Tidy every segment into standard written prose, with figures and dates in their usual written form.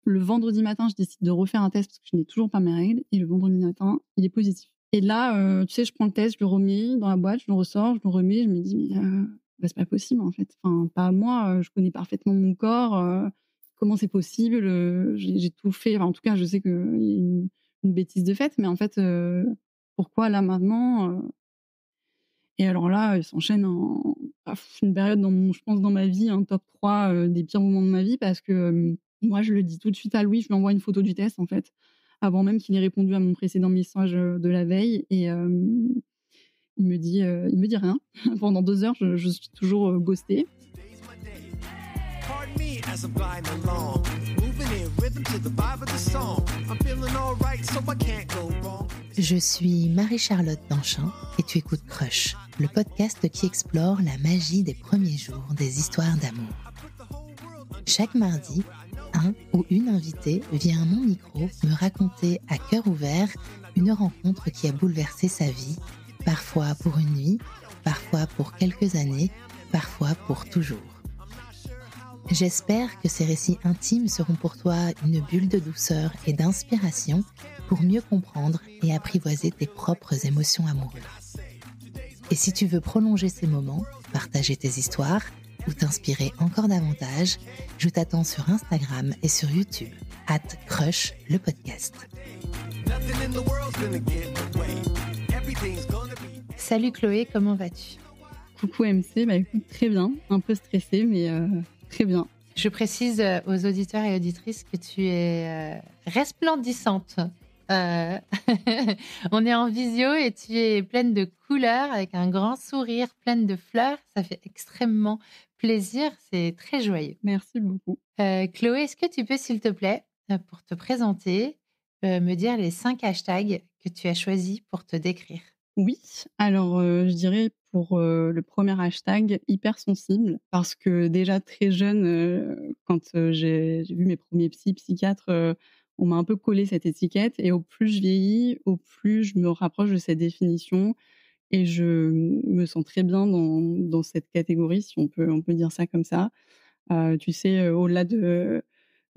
Le vendredi matin, je décide de refaire un test parce que je n'ai toujours pas mes règles et le vendredi matin, il est positif. Et là, tu sais, je prends le test, je le remets dans la boîte, je le ressors, je le remets, je me dis: «Mais c'est pas possible, en fait. Enfin, pas moi, je connais parfaitement mon corps, comment c'est possible?» J'ai tout fait, enfin, en tout cas, je sais qu'il y a une bêtise de faite, mais en fait, pourquoi là, maintenant? Et alors là, il s'enchaîne une période je pense dans ma vie, un top 3 des pires moments de ma vie parce que, moi, je le dis tout de suite à Louis, je lui envoie une photo du test, en fait, avant même qu'il ait répondu à mon précédent message, de la veille et il me dit rien. Pendant 2 heures, je suis toujours, ghostée. Je suis Marie-Charlotte Danchin et tu écoutes Crush, le podcast qui explore la magie des premiers jours des histoires d'amour. Chaque mardi, un ou une invitée vient à mon micro me raconter à cœur ouvert une rencontre qui a bouleversé sa vie, parfois pour une nuit, parfois pour quelques années, parfois pour toujours. J'espère que ces récits intimes seront pour toi une bulle de douceur et d'inspiration pour mieux comprendre et apprivoiser tes propres émotions amoureuses. Et si tu veux prolonger ces moments, partager tes histoires ou t'inspirer encore davantage, je t'attends sur Instagram et sur YouTube, @Crush le podcast. Salut Chloé, comment vas-tu ? Coucou MC, bah écoute, très bien, un peu stressée, mais très bien. Je précise aux auditeurs et auditrices que tu es resplendissante. On est en visio et tu es pleine de couleurs, avec un grand sourire, pleine de fleurs. Ça fait extrêmement plaisir, c'est très joyeux. Merci beaucoup. Chloé, est-ce que tu peux, s'il te plaît, pour te présenter, me dire les 5 hashtags que tu as choisis pour te décrire ? Oui, alors, je dirais pour, le premier hashtag, hypersensible, parce que déjà très jeune, quand, j'ai vu mes premiers psychiatres, on m'a un peu collé cette étiquette et au plus je vieillis, au plus je me rapproche de cette définition et je me sens très bien dans cette catégorie, si on peut dire ça comme ça. Tu sais, au-delà de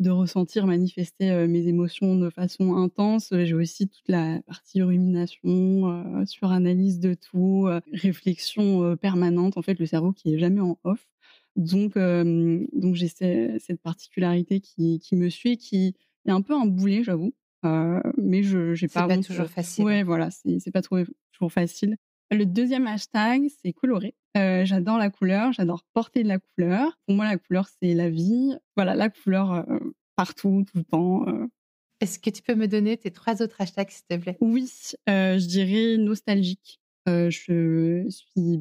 ressentir, manifester, mes émotions de façon intense, j'ai aussi toute la partie rumination, suranalyse de tout, réflexion, permanente. En fait, le cerveau qui est jamais en off. Donc j'ai cette particularité qui me suit, qui est un peu un boulet, j'avoue, mais je j'ai pas C'est pas honte, toujours facile. ouais, voilà, c'est pas toujours facile. Le deuxième hashtag, c'est coloré. J'adore la couleur, j'adore porter de la couleur. Pour moi, la couleur, c'est la vie. Voilà, la couleur, partout, tout le temps. Est-ce que tu peux me donner tes 3 autres hashtags, s'il te plaît ? Oui, je dirais nostalgique. Je vis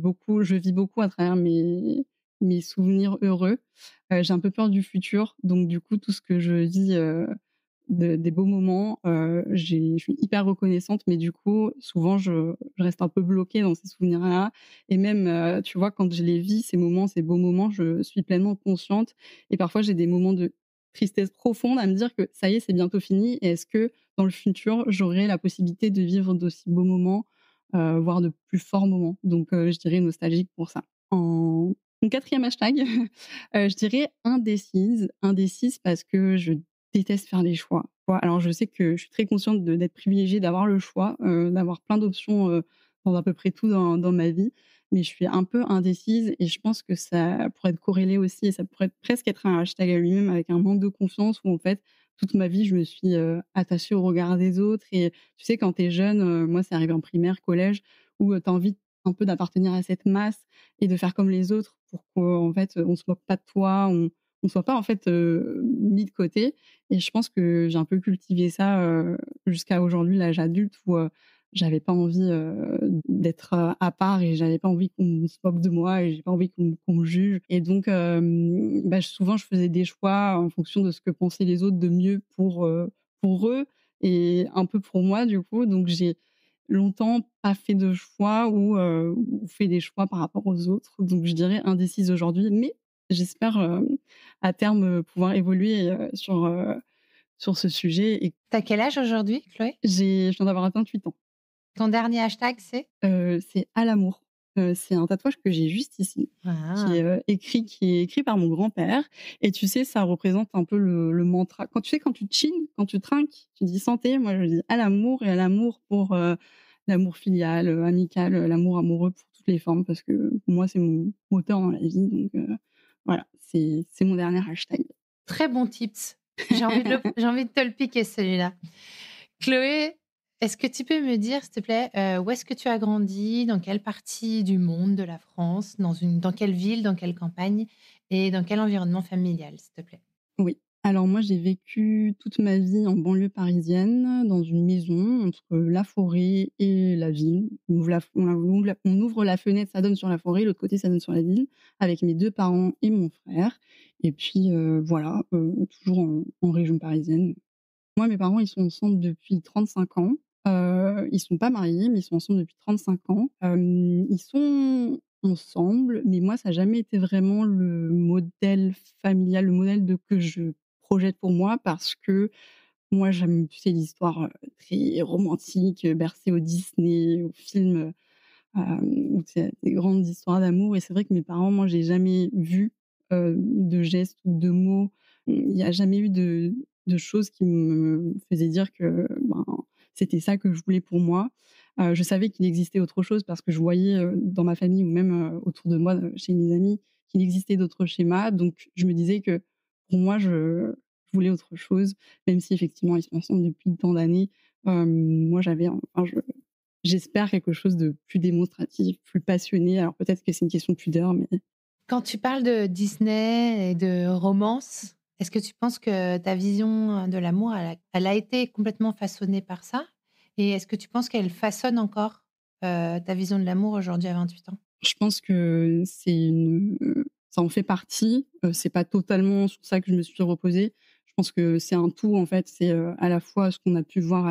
beaucoup à travers mes souvenirs heureux. J'ai un peu peur du futur, donc du coup, tout ce que je vis, des beaux moments, je suis hyper reconnaissante, mais du coup, souvent, je reste un peu bloquée dans ces souvenirs-là et même, tu vois, quand je les vis, ces moments, ces beaux moments, je suis pleinement consciente et parfois, j'ai des moments de tristesse profonde à me dire que ça y est, c'est bientôt fini et est-ce que dans le futur, j'aurai la possibilité de vivre d'aussi beaux moments, voire de plus forts moments? Donc je dirais nostalgique pour ça. En Mon 4e hashtag, je dirais indécise. Indécise parce que je déteste faire des choix. Alors je sais que je suis très consciente d'être privilégiée, d'avoir le choix, d'avoir plein d'options, dans à peu près tout dans ma vie, mais je suis un peu indécise et je pense que ça pourrait être corrélé aussi et ça pourrait presque être un hashtag à lui-même avec un manque de confiance où en fait, toute ma vie, je me suis, attachée au regard des autres et tu sais, quand tu es jeune, moi, c'est arrivé en primaire, collège, où, tu as envie un peu d'appartenir à cette masse et de faire comme les autres pour qu'en fait, on se moque pas de toi, on soit pas en fait, mis de côté et je pense que j'ai un peu cultivé ça, jusqu'à aujourd'hui, l'âge adulte où, j'avais pas envie, d'être, à part et j'avais pas envie qu'on se moque de moi et j'ai pas envie qu'on me juge et donc souvent je faisais des choix en fonction de ce que pensaient les autres de mieux pour eux et un peu pour moi du coup, donc j'ai longtemps pas fait de choix ou fait des choix par rapport aux autres, donc je dirais indécise aujourd'hui, mais j'espère, à terme, pouvoir évoluer, sur ce sujet et Tu as quel âge aujourd'hui, Chloé ? je viens d'avoir 28 ans. Ton dernier hashtag, c'est ? C'est à l'amour. C'est un tatouage que j'ai juste ici, Ah! qui est écrit par mon grand-père et tu sais, ça représente un peu le mantra. Quand tu sais, quand tu chines, quand tu trinques, tu dis santé, moi je dis à l'amour et à l'amour pour, l'amour filial, amical, l'amour amoureux pour toutes les formes parce que pour moi, c'est mon moteur dans la vie donc voilà, c'est mon dernier hashtag. Très bon tips. J'ai envie de te le piquer celui-là. Chloé, est-ce que tu peux me dire, s'il te plaît, où est-ce que tu as grandi? Dans quelle partie du monde, de la France? Dans quelle ville, dans quelle campagne et dans quel environnement familial, s'il te plaît? Oui. Alors moi, j'ai vécu toute ma vie en banlieue parisienne, dans une maison entre la forêt et la ville. On ouvre la fenêtre, ça donne sur la forêt, l'autre côté, ça donne sur la ville, avec mes 2 parents et mon frère et puis, voilà, toujours en région parisienne. Moi, mes parents, ils sont ensemble depuis 35 ans. Ils sont pas mariés, mais ils sont ensemble depuis 35 ans. Ils sont ensemble, mais moi, ça a jamais été vraiment le modèle familial, le modèle de que je projette pour moi parce que moi, j'aime, tu sais, l'histoire, très romantique, bercée au Disney, aux films, où c'est des grandes histoires d'amour et c'est vrai que mes parents, moi, j'ai jamais vu, de gestes ou de mots. Il y a jamais eu de choses qui me faisaient dire que, ben, c'était ça que je voulais pour moi. Je savais qu'il existait autre chose parce que je voyais, dans ma famille ou même, autour de moi, chez mes amis, qu'il existait d'autres schémas. Donc je me disais que pour moi, je voulais autre chose, même si effectivement ils sont ensemble depuis tant d'années. Moi j'avais enfin j'espère quelque chose de plus démonstratif, plus passionné. Alors peut-être que c'est une question de pudeur, mais Quand tu parles de Disney et de romance, est-ce que tu penses que ta vision, de l'amour, elle a été complètement façonnée par ça? Et est-ce que tu penses qu'elle façonne encore, ta vision de l'amour aujourd'hui à 28 ans? je pense que ça en fait partie. C'est pas totalement sur ça que je me suis reposée. Je pense que c'est un tout en fait. C'est, à la fois ce qu'on a pu voir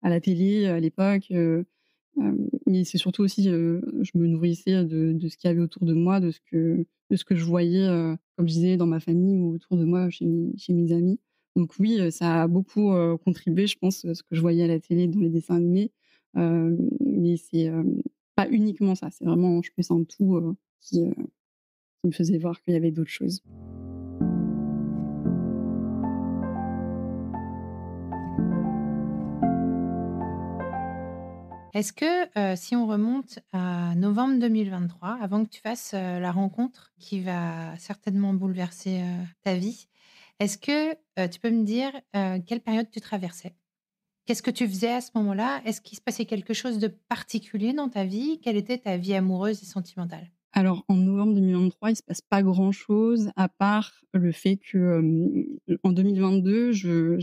à la télé à l'époque, mais c'est surtout aussi, je me nourrissais de ce qu'il y avait autour de moi, de ce que je voyais, comme je disais dans ma famille ou autour de moi chez mes amis. Donc oui, ça a beaucoup, contribué je pense, ce que je voyais à la télé, dans les dessins animés, mais c'est, pas uniquement ça. C'est vraiment je pense un tout, qui me faisait voir qu'il y avait d'autres choses. Est-ce que, si on remonte à novembre 2023, avant que tu fasses, la rencontre qui va certainement bouleverser, ta vie, est-ce que, tu peux me dire, quelle période tu traversais? Qu'est-ce que tu faisais à ce moment-là? Est-ce qu'il se passait quelque chose de particulier dans ta vie? Quelle était ta vie amoureuse et sentimentale? Alors, en novembre 2023, il se passe pas grand-chose à part le fait que, en 2022, je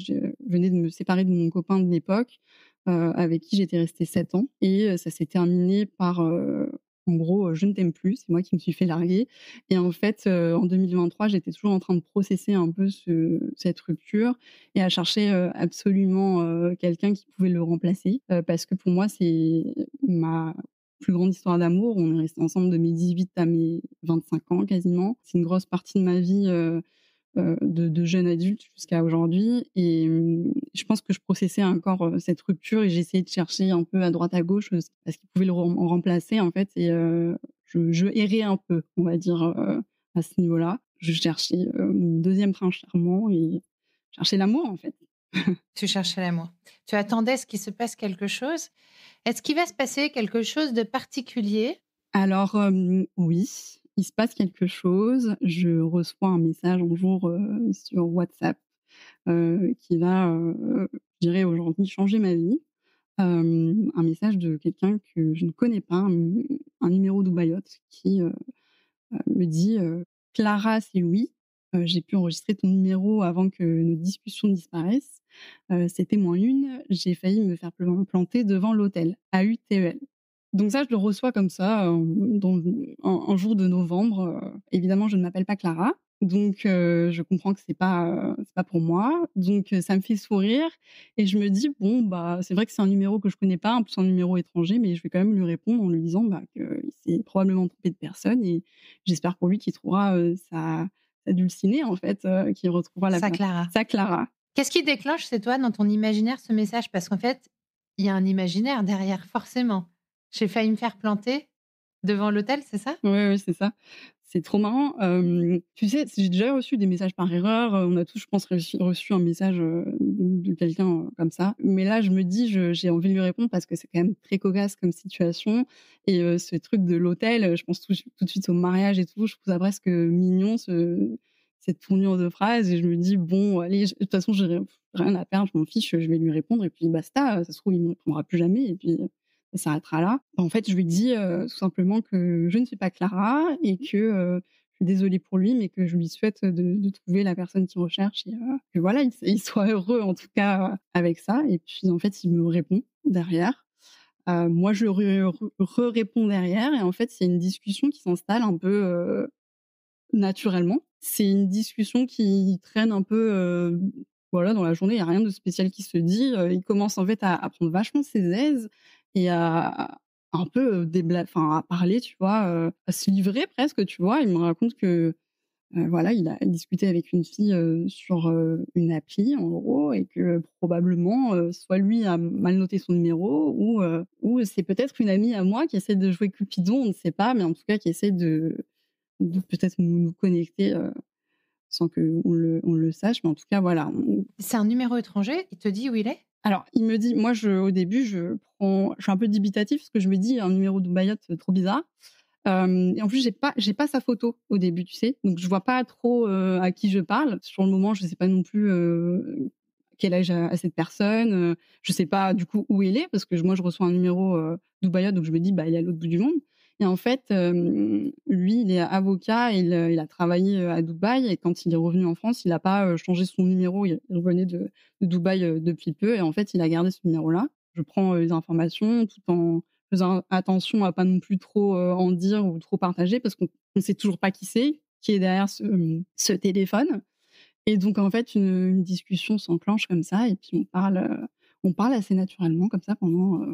venais de me séparer de mon copain de l'époque, avec qui j'étais restée 7 ans et ça s'est terminé par, en gros, «Je ne t'aime plus», c'est moi qui me suis fait larguer et en fait, en 2023, j'étais toujours en train de processer un peu cette rupture et à chercher, absolument, quelqu'un qui pouvait le remplacer, parce que pour moi, c'est ma plus grande histoire d'amour. On est restés ensemble de mes 18 à mes 25 ans quasiment. C'est une grosse partie de ma vie, de jeune adulte jusqu'à aujourd'hui et je pense que je processais encore, cette rupture et j'essayais de chercher un peu à droite à gauche, ce qui pouvait le remplacer en fait et je errais un peu, on va dire, à ce niveau-là. Je cherchais, mon 2e prince charmant et cherchais l'amour en fait. Tu cherchais l'amour. Tu attendais ce qu'il se passe quelque chose. Est-ce qu'il va se passer quelque chose de particulier? Alors, oui, il se passe quelque chose. Je reçois un message un jour, sur WhatsApp, qui va, je dirais aujourd'hui changer ma vie. Un message de quelqu'un que je ne connais pas, un numéro d'Oubayotte qui, me dit, «Clara, c'est Louis, j'ai pu enregistrer ton numéro avant que notre discussion disparaisse. C'est témoin 1, j'ai failli me faire planter devant l'hôtel, AUTEL». Donc ça, je le reçois comme ça, dans un jour de novembre, évidemment, je ne m'appelle pas Clara, donc je comprends que c'est pas pour moi, donc ça me fait sourire et je me dis: «Bon, bah, c'est vrai que c'est un numéro que je connais pas, en plus un numéro étranger, mais je vais quand même lui répondre en lui disant, bah, qu'il s'est probablement trompé de personne et j'espère pour lui qu'il trouvera, sa dulcinée, en fait, qu'il retrouvera Ça, Clara. sa Clara». Qu'est-ce qui déclenche, c'est toi, dans ton imaginaire, ce message? Parce qu'en fait, il y a un imaginaire derrière, forcément. J'ai failli me faire planter. devant l'hôtel, c'est ça? Ouais, c'est ça. C'est trop marrant. Tu sais, j'ai déjà reçu des messages par erreur. On a tous, je pense, reçu un message, de quelqu'un, comme ça. Mais là, je me dis, j'ai envie de lui répondre parce que c'est quand même très cocasse comme situation et ce truc de l'hôtel, je pense tout de suite au mariage et tout. Je trouve ça presque mignon cette tournure de phrase et je me dis: «Bon, allez, de toute façon, j'ai rien à perdre, je m'en fiche, je vais lui répondre et puis basta. Ça se trouve, il me répondra plus jamais et puis, ça s'arrêtera là». En fait, je lui dis, tout simplement que je ne suis pas Clara et que, je suis désolée pour lui, mais que je lui souhaite de trouver la personne qu'il recherche et que voilà, il soit heureux en tout cas, avec ça et puis en fait, il me répond derrière. Moi, je lui réponds derrière et en fait, c'est une discussion qui s'installe un peu, naturellement. C'est une discussion qui traîne un peu, voilà, dans la journée, il y a rien de spécial qui se dit, il commence en fait à prendre vachement ses aises et à un peu, enfin à parler, tu vois? À se livrer presque, tu vois? Il me raconte que, voilà, il a discuté avec une fille, sur, une appli en gros et que probablement, soit lui a mal noté son numéro ou c'est peut-être une amie à moi qui essaie de jouer Cupidon, on ne sait pas, mais en tout cas qui essaie de peut-être nous connecter, sans qu'on le sache, mais en tout cas, voilà, C'est un numéro étranger? Il te dit où il est? alors il me dit moi au début, je suis un peu dubitatif parce que je me dis: «Un numéro d'Ubayotte, trop bizarre». Et en plus, j'ai pas sa photo au début, tu sais? Donc je vois pas trop, à qui je parle. Sur le moment, je sais pas non plus, quel âge a cette personne, je sais pas du coup où il est parce que moi je reçois un numéro, d'Ubayotte donc je me dis: «Bah, il est à l'autre bout du monde» et en fait, lui, il est avocat et il a travaillé, à Dubaï et quand il est revenu en France, il a pas, changé son numéro. Il revenait de Dubaï, depuis peu et en fait, il a gardé ce numéro-là. Je prends, les informations tout en faisant attention à pas non plus trop, en dire ou trop partager parce qu'on sait toujours pas qui c'est, qui est derrière ce téléphone et donc en fait une discussion s'enclenche comme ça et puis on parle assez naturellement comme ça pendant,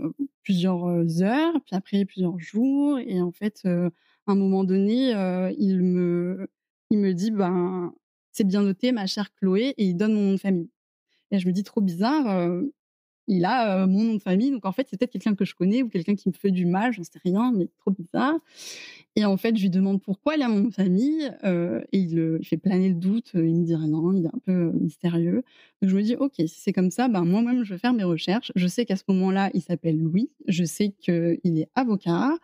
plusieurs, heures, puis après plusieurs jours et en fait, à un moment donné, il me dit: «Ben, c'est bien noté ma chère Chloé» et il donne mon nom de famille et je me dis: «Trop bizarre, il a, mon nom de famille, donc en fait, c'est peut-être quelqu'un que je connais ou quelqu'un qui me fait du mal, j'en sais rien, mais trop bizarre et en fait, je lui demande pourquoi il a mon nom de famille, et il fait planer le doute, il me dit rien, il est un peu, mystérieux. Donc je me dis: «OK, si c'est comme ça, ben, moi-même, je vais faire mes recherches». Je sais qu'à ce moment-là, il s'appelle Louis, je sais qu'il est avocat,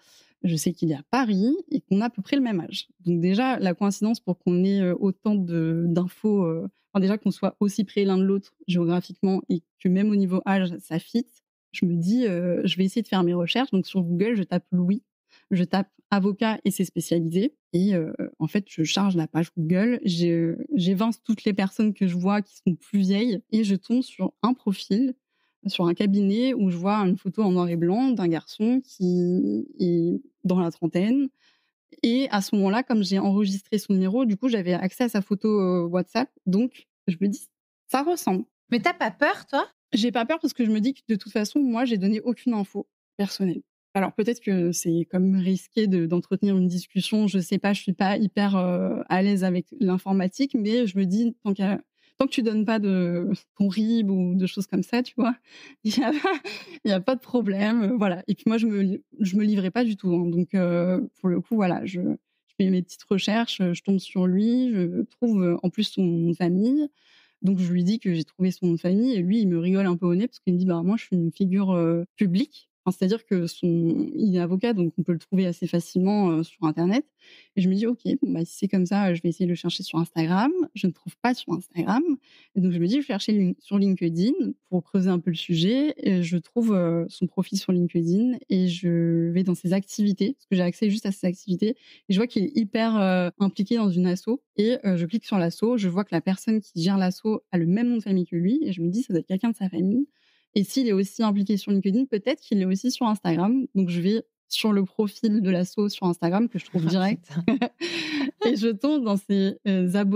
je sais qu'il est à Paris et qu'on a à peu près le même âge. Donc déjà, la coïncidence pour qu'on ait, autant d'infos, enfin déjà qu'on soit aussi près l'un de l'autre géographiquement et que même au niveau âge, ça fit, je me dis, je vais essayer de faire mes recherches. Donc sur Google, je tape Louis, je tape avocat et c'est spécialisé et en fait, je charge la page Google, j'évince toutes les personnes que je vois qui sont plus vieilles et je tombe sur un profil, sur un cabinet où je vois une photo en noir et blanc d'un garçon qui est dans la trentaine et à ce moment-là, comme j'ai enregistré son numéro, du coup, j'avais accès à sa photo, WhatsApp, donc je me dis: «Ça ressemble». Mais tu as pas peur, toi? J'ai pas peur parce que je me dis que de toute façon, moi, j'ai donné aucune info personnelle. Alors peut-être que c'est comme risqué d'entretenir une discussion, je sais pas, je suis pas hyper, à l'aise avec l'informatique, mais je me dis: «Tant que tu donnes pas de ton RIB ou de choses comme ça, tu vois? Il y a il y a pas de problème», voilà et puis moi je me livrais pas du tout, hein, donc pour le coup, voilà, je fais mes petites recherches, je tombe sur lui, je trouve, en plus son nom de famille. Donc je lui dis que j'ai trouvé son nom de famille et lui, il me rigole un peu au nez parce qu'il me dit: «Bah, moi, je suis une figure, publique». Enfin, c'est-à-dire que il est avocat, donc on peut le trouver assez facilement, sur internet et je me dis: «OK, bon, bah, si c'est comme ça, je vais essayer de le chercher sur Instagram». Je ne trouve pas sur Instagram et donc je me dis: «Je vais chercher sur LinkedIn» pour creuser un peu le sujet et je trouve, son profil sur LinkedIn et je vais dans ses activités, parce que j'ai accès juste à ses activités et je vois qu'il est hyper, impliqué dans une asso et je clique sur l'asso, je vois que la personne qui gère l'asso a le même nom de famille que lui et je me dis: «Ça doit être quelqu'un de sa famille» et s'il est aussi impliqué sur LinkedIn, peut-être qu'il est aussi sur Instagram. Donc je vais sur le profil de l'asso sur Instagram que je trouve Oh direct putain. et je tombe dans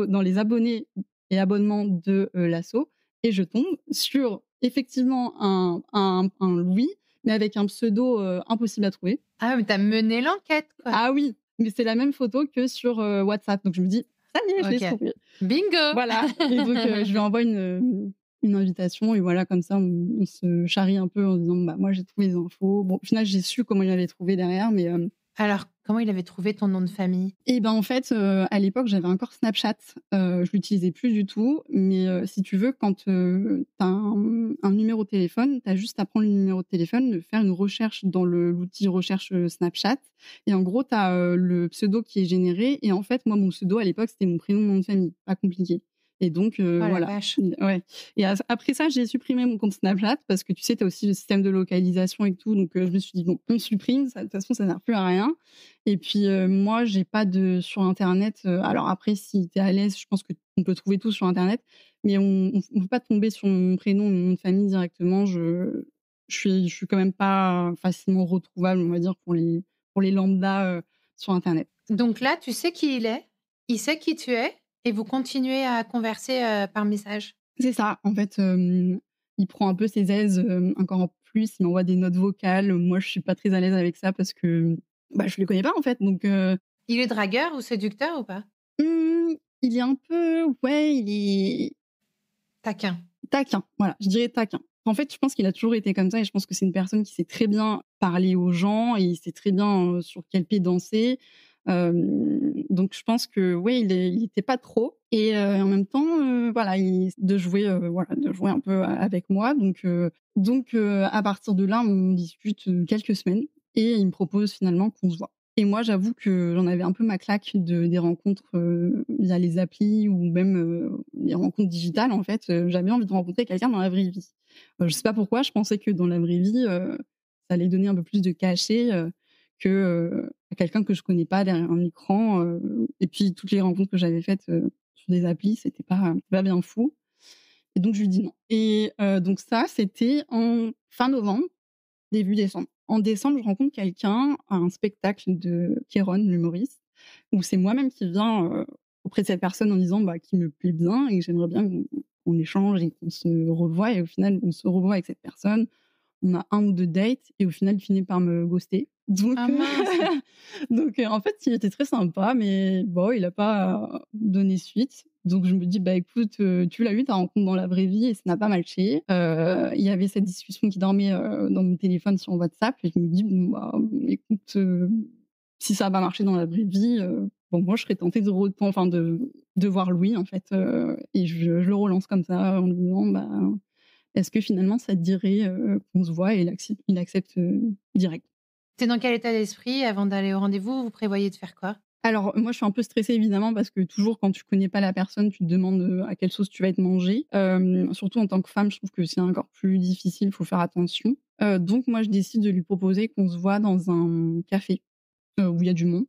dans les abonnés et abonnements de, l'asso et je tombe sur effectivement un Louis, mais avec un pseudo, impossible à trouver. Ah, mais tu as mené l'enquête, quoi. Ah oui, mais c'est la même photo que sur, WhatsApp. Donc je me dis: «Ça y est, je l'ai OK. trouvé». Bingo! Voilà et donc je lui envoie une invitation et voilà, comme ça, on se charrie un peu en disant: «Bah, moi, j'ai trouvé les infos». Bon, au final, j'ai su comment il avait trouvé derrière, mais Alors, Comment il avait trouvé ton nom de famille? Et ben, en fait, à l'époque, j'avais encore Snapchat. Je l'utilisais plus du tout, mais si tu veux, quand, tu as un numéro de téléphone, tu as juste à prendre le numéro de téléphone, de faire une recherche dans l'outil recherche, Snapchat et en gros, tu as, le pseudo qui est généré et en fait, moi, mon pseudo à l'époque, c'était mon prénom, mon nom de famille, pas compliqué et donc Oh la voilà. vache! Ouais et après ça, j'ai supprimé mon compte Snapchat parce que tu sais, tu as aussi le système de localisation et tout donc je me suis dit: «Bon, on supprime, ça de toute façon, ça sert plus à rien». Et puis, moi, j'ai pas de sur internet, alors après si tu es à l'aise, je pense qu'on peut trouver tout sur internet, mais on peut pas tomber sur mon prénom, mon nom de famille directement. Je suis quand même pas facilement retrouvable, on va dire, pour les lambda, sur internet. Donc là, tu sais qui il est, il sait qui tu es et vous continuez à converser, par message? C'est ça, en fait, il prend un peu ses aises, encore plus, il m'envoie des notes vocales. Moi, je suis pas très à l'aise avec ça parce que, bah, je le connais pas, en fait, donc Il est dragueur ou séducteur ou pas? il est un peu ouais, il est Taquin. taquin, voilà, je dirais taquin. En fait, je pense qu'il a toujours été comme ça et je pense que c'est une personne qui sait très bien parler aux gens et il sait très bien, sur quel pied danser. Donc je pense que ouais, il était pas trop et en même temps, voilà, de jouer un peu avec moi donc à partir de là, on discute, quelques semaines et il me propose finalement qu'on se voit. Et moi, j'avoue que j'en avais un peu ma claque des rencontres, via les applis ou même, les rencontres digitales, en fait. J'avais envie de rencontrer quelqu'un dans la vraie vie. Je sais pas pourquoi, je pensais que dans la vraie vie, ça allait donner un peu plus de cachet, que, à quelqu'un que je connais pas derrière un écran, et puis toutes les rencontres que j'avais faites, sur des applis, c'était pas bien fou et donc je lui dis: «Non» et donc ça, c'était en fin novembre. Début décembre. En décembre, je rencontre quelqu'un à un spectacle de Kéron, l'humoriste, où c'est moi-même qui viens, auprès de cette personne en disant, bah, qu'il me plaît bien et que j'aimerais bien qu'on échange et qu'on se revoie et au final, on se revoit avec cette personne. On a un ou 2 dates et au final, il finit par me ghoster. Ah mince! Donc en fait, il était très sympa, mais bon, il a pas donné suite. Donc je me dis: «Bah, écoute, tu l'as eu ta rencontre dans la vraie vie et ça n'a pas matché». Il y avait cette discussion qui dormait, dans mon téléphone sur WhatsApp et je me dis: «Bon, bah, écoute, si ça a pas marché dans la vraie vie, bon, moi, je serais tentée de voir Louis, en fait», et je le relance comme ça en lui disant: «Bah, est-ce que finalement ça te dirait, qu'on se voit?» et il accepte, direct. Tu es dans quel état d'esprit avant d'aller au rendez-vous? Vous prévoyez de faire quoi? Alors, moi, je suis un peu stressée évidemment parce que toujours quand tu connais pas la personne, tu te demandes, à quelle sauce tu vas être mangée. Surtout en tant que femme, je trouve que c'est encore plus difficile, faut faire attention. Donc moi, je décide de lui proposer qu'on se voit dans un café, où il y a du monde,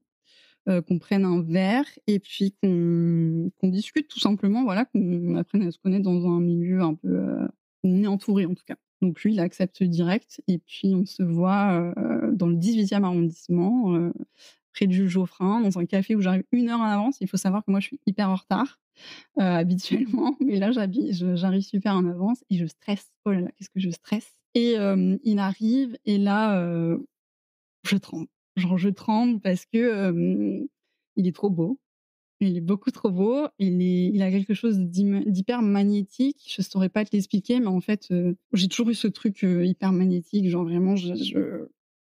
qu'on prenne un verre et puis qu'on discute tout simplement, voilà, qu'on apprenne à se connaître dans un milieu un peu, où on est entouré en tout cas. Donc lui, il accepte direct et puis on se voit, dans le 18e arrondissement, près du Geoffrin, dans un café où j'arrive 1 heure en avance. Il faut savoir que moi, je suis hyper en retard, habituellement, mais là, j'arrive super en avance et je stresse. Oh là là, qu'est-ce que je stresse et il arrive et là, je tremble. Genre, je tremble parce que, il est trop beau. Il est beaucoup trop beau. Il a quelque chose d'hyper magnétique. Je saurais pas te l'expliquer, mais en fait, j'ai toujours eu ce truc, hyper magnétique. Genre vraiment,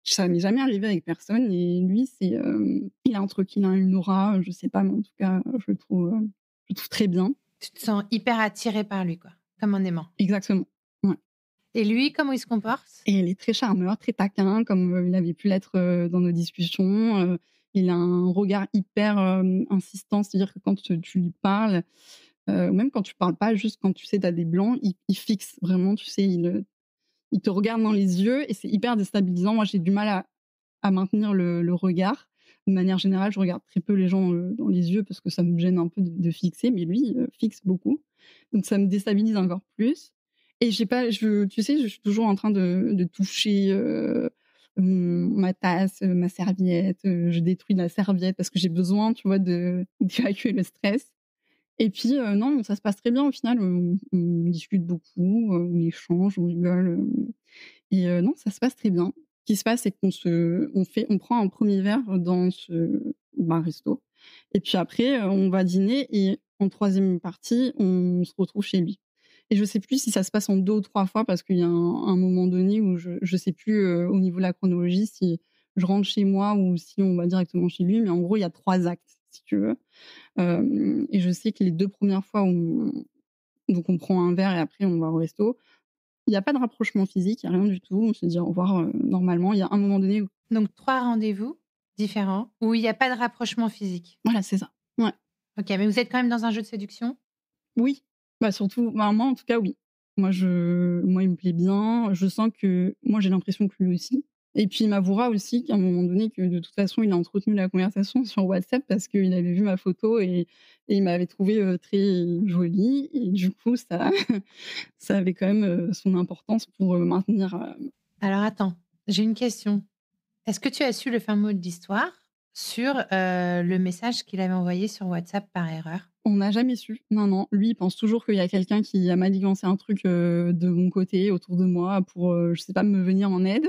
ça m'est jamais arrivé avec personne et lui, il a un truc, il a une aura, je sais pas, mais en tout cas, je le trouve très bien. Tu te sens hyper attirée par lui, quoi, comme un aimant. Exactement. Ouais Et lui, comment il se comporte? et il est très charmeur, très taquin comme, il avait pu l'être, dans nos discussions. Il a un regard hyper, insistant, c'est-à-dire que quand, tu lui parles, même quand tu parles pas, juste quand tu sais, tu as des blancs, il fixe vraiment, tu sais, il te regarde dans les yeux et c'est hyper déstabilisant. Moi, j'ai du mal à maintenir le regard. De manière générale, je regarde très peu les gens, dans les yeux parce que ça me gêne un peu de fixer, mais lui, fixe beaucoup. Donc ça me déstabilise encore plus et j'ai pas tu sais, je suis toujours en train de toucher, ma tasse, ma serviette, je détruis la serviette parce que j'ai besoin, tu vois, d'évacuer le stress et puis, non, ça se passe très bien au final, on discute beaucoup, on échange, on rigole, et non, ça se passe très bien. Ce qui se passe, c'est on prend un premier verre dans ce bar-resto et puis après, on va dîner et en troisième partie, on se retrouve chez lui et je sais plus si ça se passe en 2 ou 3 fois parce qu'il y a un moment donné où je sais plus, au niveau de la chronologie si je rentre chez moi ou si on va directement chez lui. Mais en gros, il y a 3 actes, si tu veux. Et je sais que les 2 premières fois où donc on prend un verre et après on va au resto, il y a pas de rapprochement physique, il y a rien du tout. On se dit au revoir, normalement. Il y a un moment donné où Donc 3 rendez-vous différents où il y a pas de rapprochement physique. voilà, c'est ça. Ouais. OK, mais vous êtes quand même dans un jeu de séduction? Oui, bah, surtout bah, moi, en tout cas, oui. Moi, il me plaît bien. Je sens que moi, j'ai l'impression que lui aussi. Et puis, il m'avouera aussi qu'à un moment donné, que de toute façon, il a entretenu la conversation sur WhatsApp parce qu'il avait vu ma photo et il m'avait trouvée, très jolie et du coup, ça ça avait quand même, son importance pour, maintenir, Alors attends, j'ai une question. Est-ce que tu as su le fin mot de l'histoire sur, le message qu'il avait envoyé sur WhatsApp par erreur? on n'a jamais su. Non, non. Lui, il pense toujours qu'il y a quelqu'un qui a manigancé un truc, de mon côté, autour de moi pour, je sais pas, me venir en aide.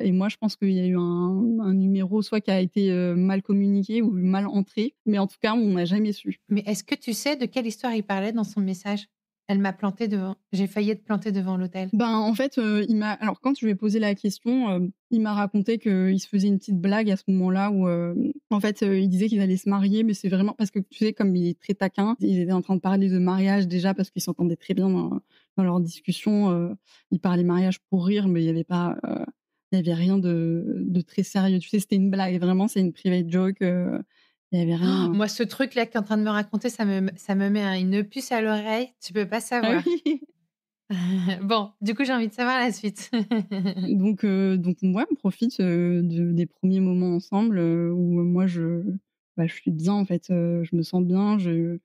Et moi, je pense qu'il y a eu un numéro soit qui a été, mal communiqué ou mal entré, mais en tout cas, on n'a jamais su. Mais est-ce que tu sais de quelle histoire il parlait dans son message? Elle m'a planté devant j'ai failli être plantée devant l'hôtel. Ben, en fait, alors quand je lui ai posé la question, il m'a raconté qu'il se faisait une petite blague à ce moment-là où, en fait, il disait qu'ils allaient se marier, mais c'est vraiment parce que tu sais, comme il est très taquin, ils étaient en train de parler de mariage déjà parce qu'ils s'entendaient très bien dans leur discussion, ils parlaient mariage pour rire, mais il y avait rien de très sérieux. Tu sais, c'était une blague, vraiment, c'est une private joke, il y avait rien. Moi, ce truc-là que tu es en train de me raconter, ça me met une puce à l'oreille, tu peux pas Ah savoir. oui! Bon, du coup, j'ai envie de savoir la suite. Donc ouais, on profite, des premiers moments ensemble, où moi je suis bien en fait, je me sens bien, je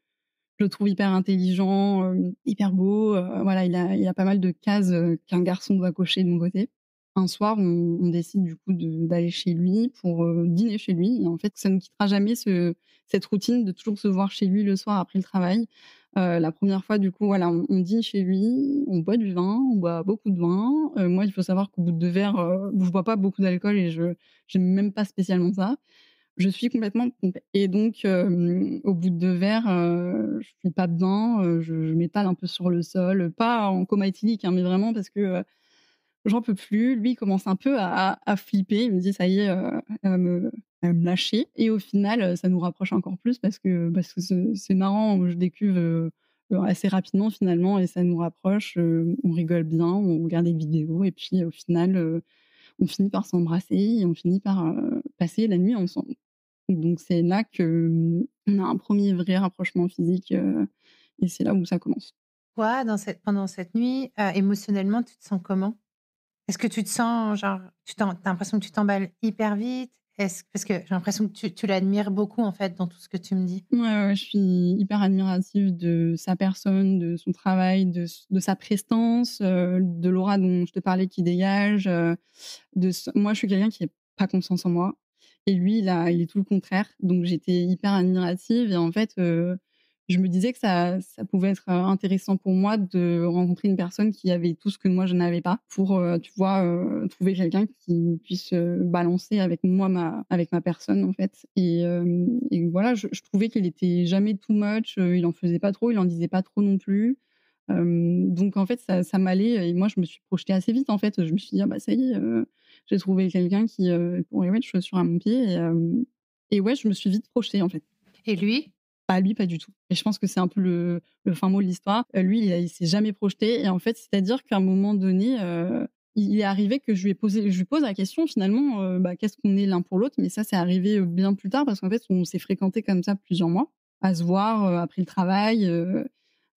le trouve hyper intelligent, hyper beau, voilà, il a pas mal de cases, qu'un garçon doit cocher de mon côté. Un soir, on décide du coup d'aller chez lui pour, dîner chez lui et en fait, ça ne quittera jamais cette routine de toujours se voir chez lui le soir après le travail. La première fois, du coup, voilà, on dîne chez lui, on boit du vin, on boit beaucoup de vin. Moi, il faut savoir qu'au bout de 2 verres, je bois pas beaucoup d'alcool et j'aime même pas spécialement ça. Je suis complètement pompée et donc au bout de 2 verres, je suis pas bien, je m'étale un peu sur le sol, pas en coma éthylique, hein, mais vraiment parce que, j'en peux plus. Lui, il commence un peu à flipper. Il me dit: «Ça y est, elle va me lâcher» et au final, ça nous rapproche encore plus parce que c'est marrant, je décuve, assez rapidement finalement et ça nous rapproche, on rigole bien, on regarde des vidéos et puis au final, on finit par s'embrasser et on finit par, passer la nuit ensemble. Donc c'est là que, on a un premier vrai rapprochement physique, et c'est là où ça commence. Toi, pendant cette nuit, émotionnellement, tu te sens comment? Est-ce que tu te sens genre, tu as l'impression que tu t'emballes hyper vite? Parce que j'ai l'impression que tu l'admires beaucoup, en fait, dans tout ce que tu me dis. Ouais, ouais, ouais, je suis hyper admirative de sa personne, de son travail, de sa prestance, de l'aura dont je te parlais qui dégage, moi, je suis quelqu'un qui n'a pas confiance en moi et lui, il est tout le contraire. Donc j'étais hyper admirative et en fait, je me disais que ça pouvait être, intéressant pour moi de rencontrer une personne qui avait tout ce que moi je n'avais pas pour, tu vois, trouver quelqu'un qui puisse, balancer avec ma personne, en fait et voilà, je trouvais qu'il était jamais too much, il en faisait pas trop, il en disait pas trop non plus. Donc en fait, ça m'allait et moi, je me suis projetée assez vite, en fait. Je me suis dit: «Ah bah, ça y est, j'ai trouvé quelqu'un qui, pourrait mettre chaussure à mon pied» et ouais, je me suis vite projetée, en fait. Et lui? Pas lui, pas du tout et je pense que c'est un peu le fin mot de l'histoire. Lui, il s'est jamais projeté et en fait, c'est-à-dire qu'à un moment donné, il est arrivé que je lui pose la question finalement, bah, qu'est-ce qu'on est l'un pour l'autre? Mais ça, c'est arrivé, bien plus tard parce qu'en fait, on s'est fréquentés comme ça plusieurs mois, à se voir, après le travail,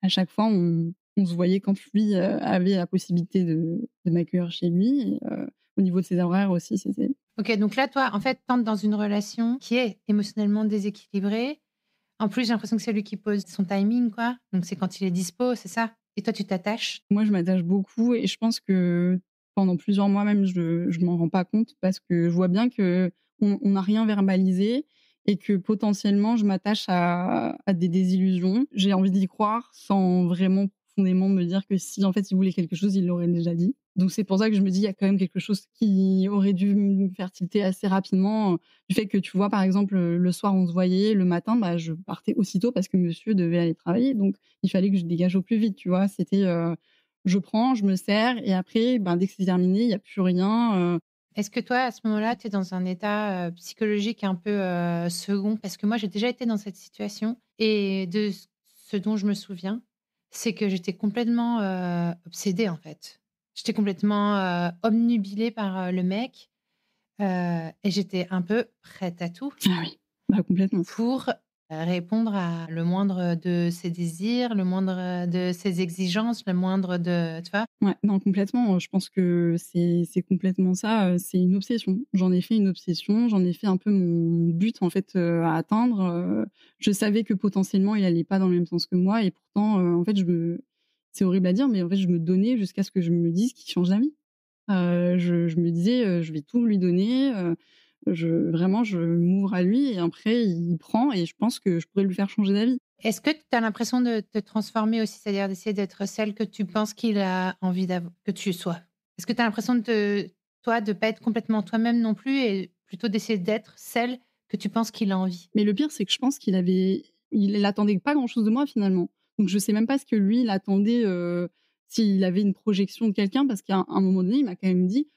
à chaque fois, on se voyait quand lui, avait la possibilité de m'accueillir chez lui et au niveau de ses horaires aussi, c'était OK, donc là, toi, en fait, tu entres dans une relation qui est émotionnellement déséquilibrée. En plus, j'ai l'impression que c'est lui qui pose son timing, quoi. Donc c'est quand il est dispo, c'est ça? Et toi, tu t'attaches? moi, je m'attache beaucoup et je pense que pendant plusieurs mois même, je m'en rends pas compte parce que je vois bien qu'on n'a rien verbalisé et que potentiellement, je m'attache à des désillusions. J'ai envie d'y croire sans vraiment profondément me dire que si, en fait, il voulait quelque chose, il l'aurait déjà dit. Donc c'est pour ça que je me dis: «Il y a quand même quelque chose qui aurait dû me faire tilter assez rapidement», du fait que, tu vois, par exemple, le soir, on se voyait, le matin, bah, je partais aussitôt parce que monsieur devait aller travailler. Donc il fallait que je dégage au plus vite, tu vois? C'était, je prends, je me sers et après, ben, dès que c'est terminé, il y a plus rien, Est-ce que toi, à ce moment-là, tu es dans un état, psychologique un peu, second? Parce que moi, j'ai déjà été dans cette situation et de ce dont je me souviens, c'est que j'étais complètement, obsédée, en fait. J'étais complètement, obnubilée par, le mec, et j'étais un peu prête à tout Ah oui, bah, complètement. pour, répondre à le moindre de ses désirs, le moindre, de ses exigences, le moindre de tu vois? Ouais, non, complètement, je pense que c'est complètement ça, c'est une obsession. J'en ai fait une obsession, j'en ai fait un peu mon but, en fait, à atteindre, je savais que potentiellement il allait pas dans le même sens que moi et pourtant, en fait, c'est horrible à dire, mais en fait, je me donnais jusqu'à ce que je me dise qu'il change d'avis. Je me disais, «Je vais tout lui donner», je m'ouvre à lui et après il prend et je pense que je pourrais lui faire changer d'avis. Est-ce que tu as l'impression de te transformer aussi? C'est-à-dire d'essayer d'être celle que tu penses qu'il a envie que tu sois? Est-ce que tu as l'impression toi, de pas être complètement toi-même non plus et plutôt d'essayer d'être celle que tu penses qu'il a envie? Mais le pire, c'est que je pense il attendait pas grand-chose de moi finalement. Donc je sais même pas ce que lui, il attendait, s'il avait une projection de quelqu'un parce qu'à un moment donné, il m'a quand même dit: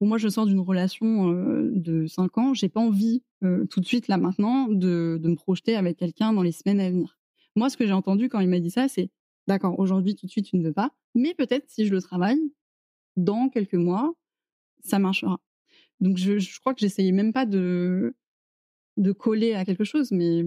«Bon moi je sors d'une relation, de 5 ans, j'ai pas envie, tout de suite là maintenant de me projeter avec quelqu'un dans les semaines à venir». Moi ce que j'ai entendu quand il m'a dit ça, c'est: «D'accord, aujourd'hui tout de suite tu ne veux pas, mais peut-être si je le travaille, dans quelques mois, ça marchera». Donc je crois que j'essayais même pas de coller à quelque chose, mais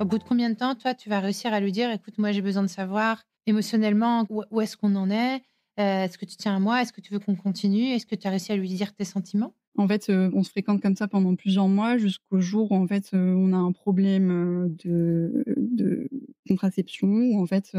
Au bout de combien de temps, toi, tu vas réussir à lui dire: «Écoute, moi, j'ai besoin de savoir émotionnellement où est-ce qu'on en est? Est-ce que tu tiens à moi? Est-ce que tu veux qu'on continue?» Est-ce que tu as réussi à lui dire tes sentiments? en fait, on se fréquente comme ça pendant plusieurs mois jusqu'au jour où en fait, on a un problème, de contraception où en fait,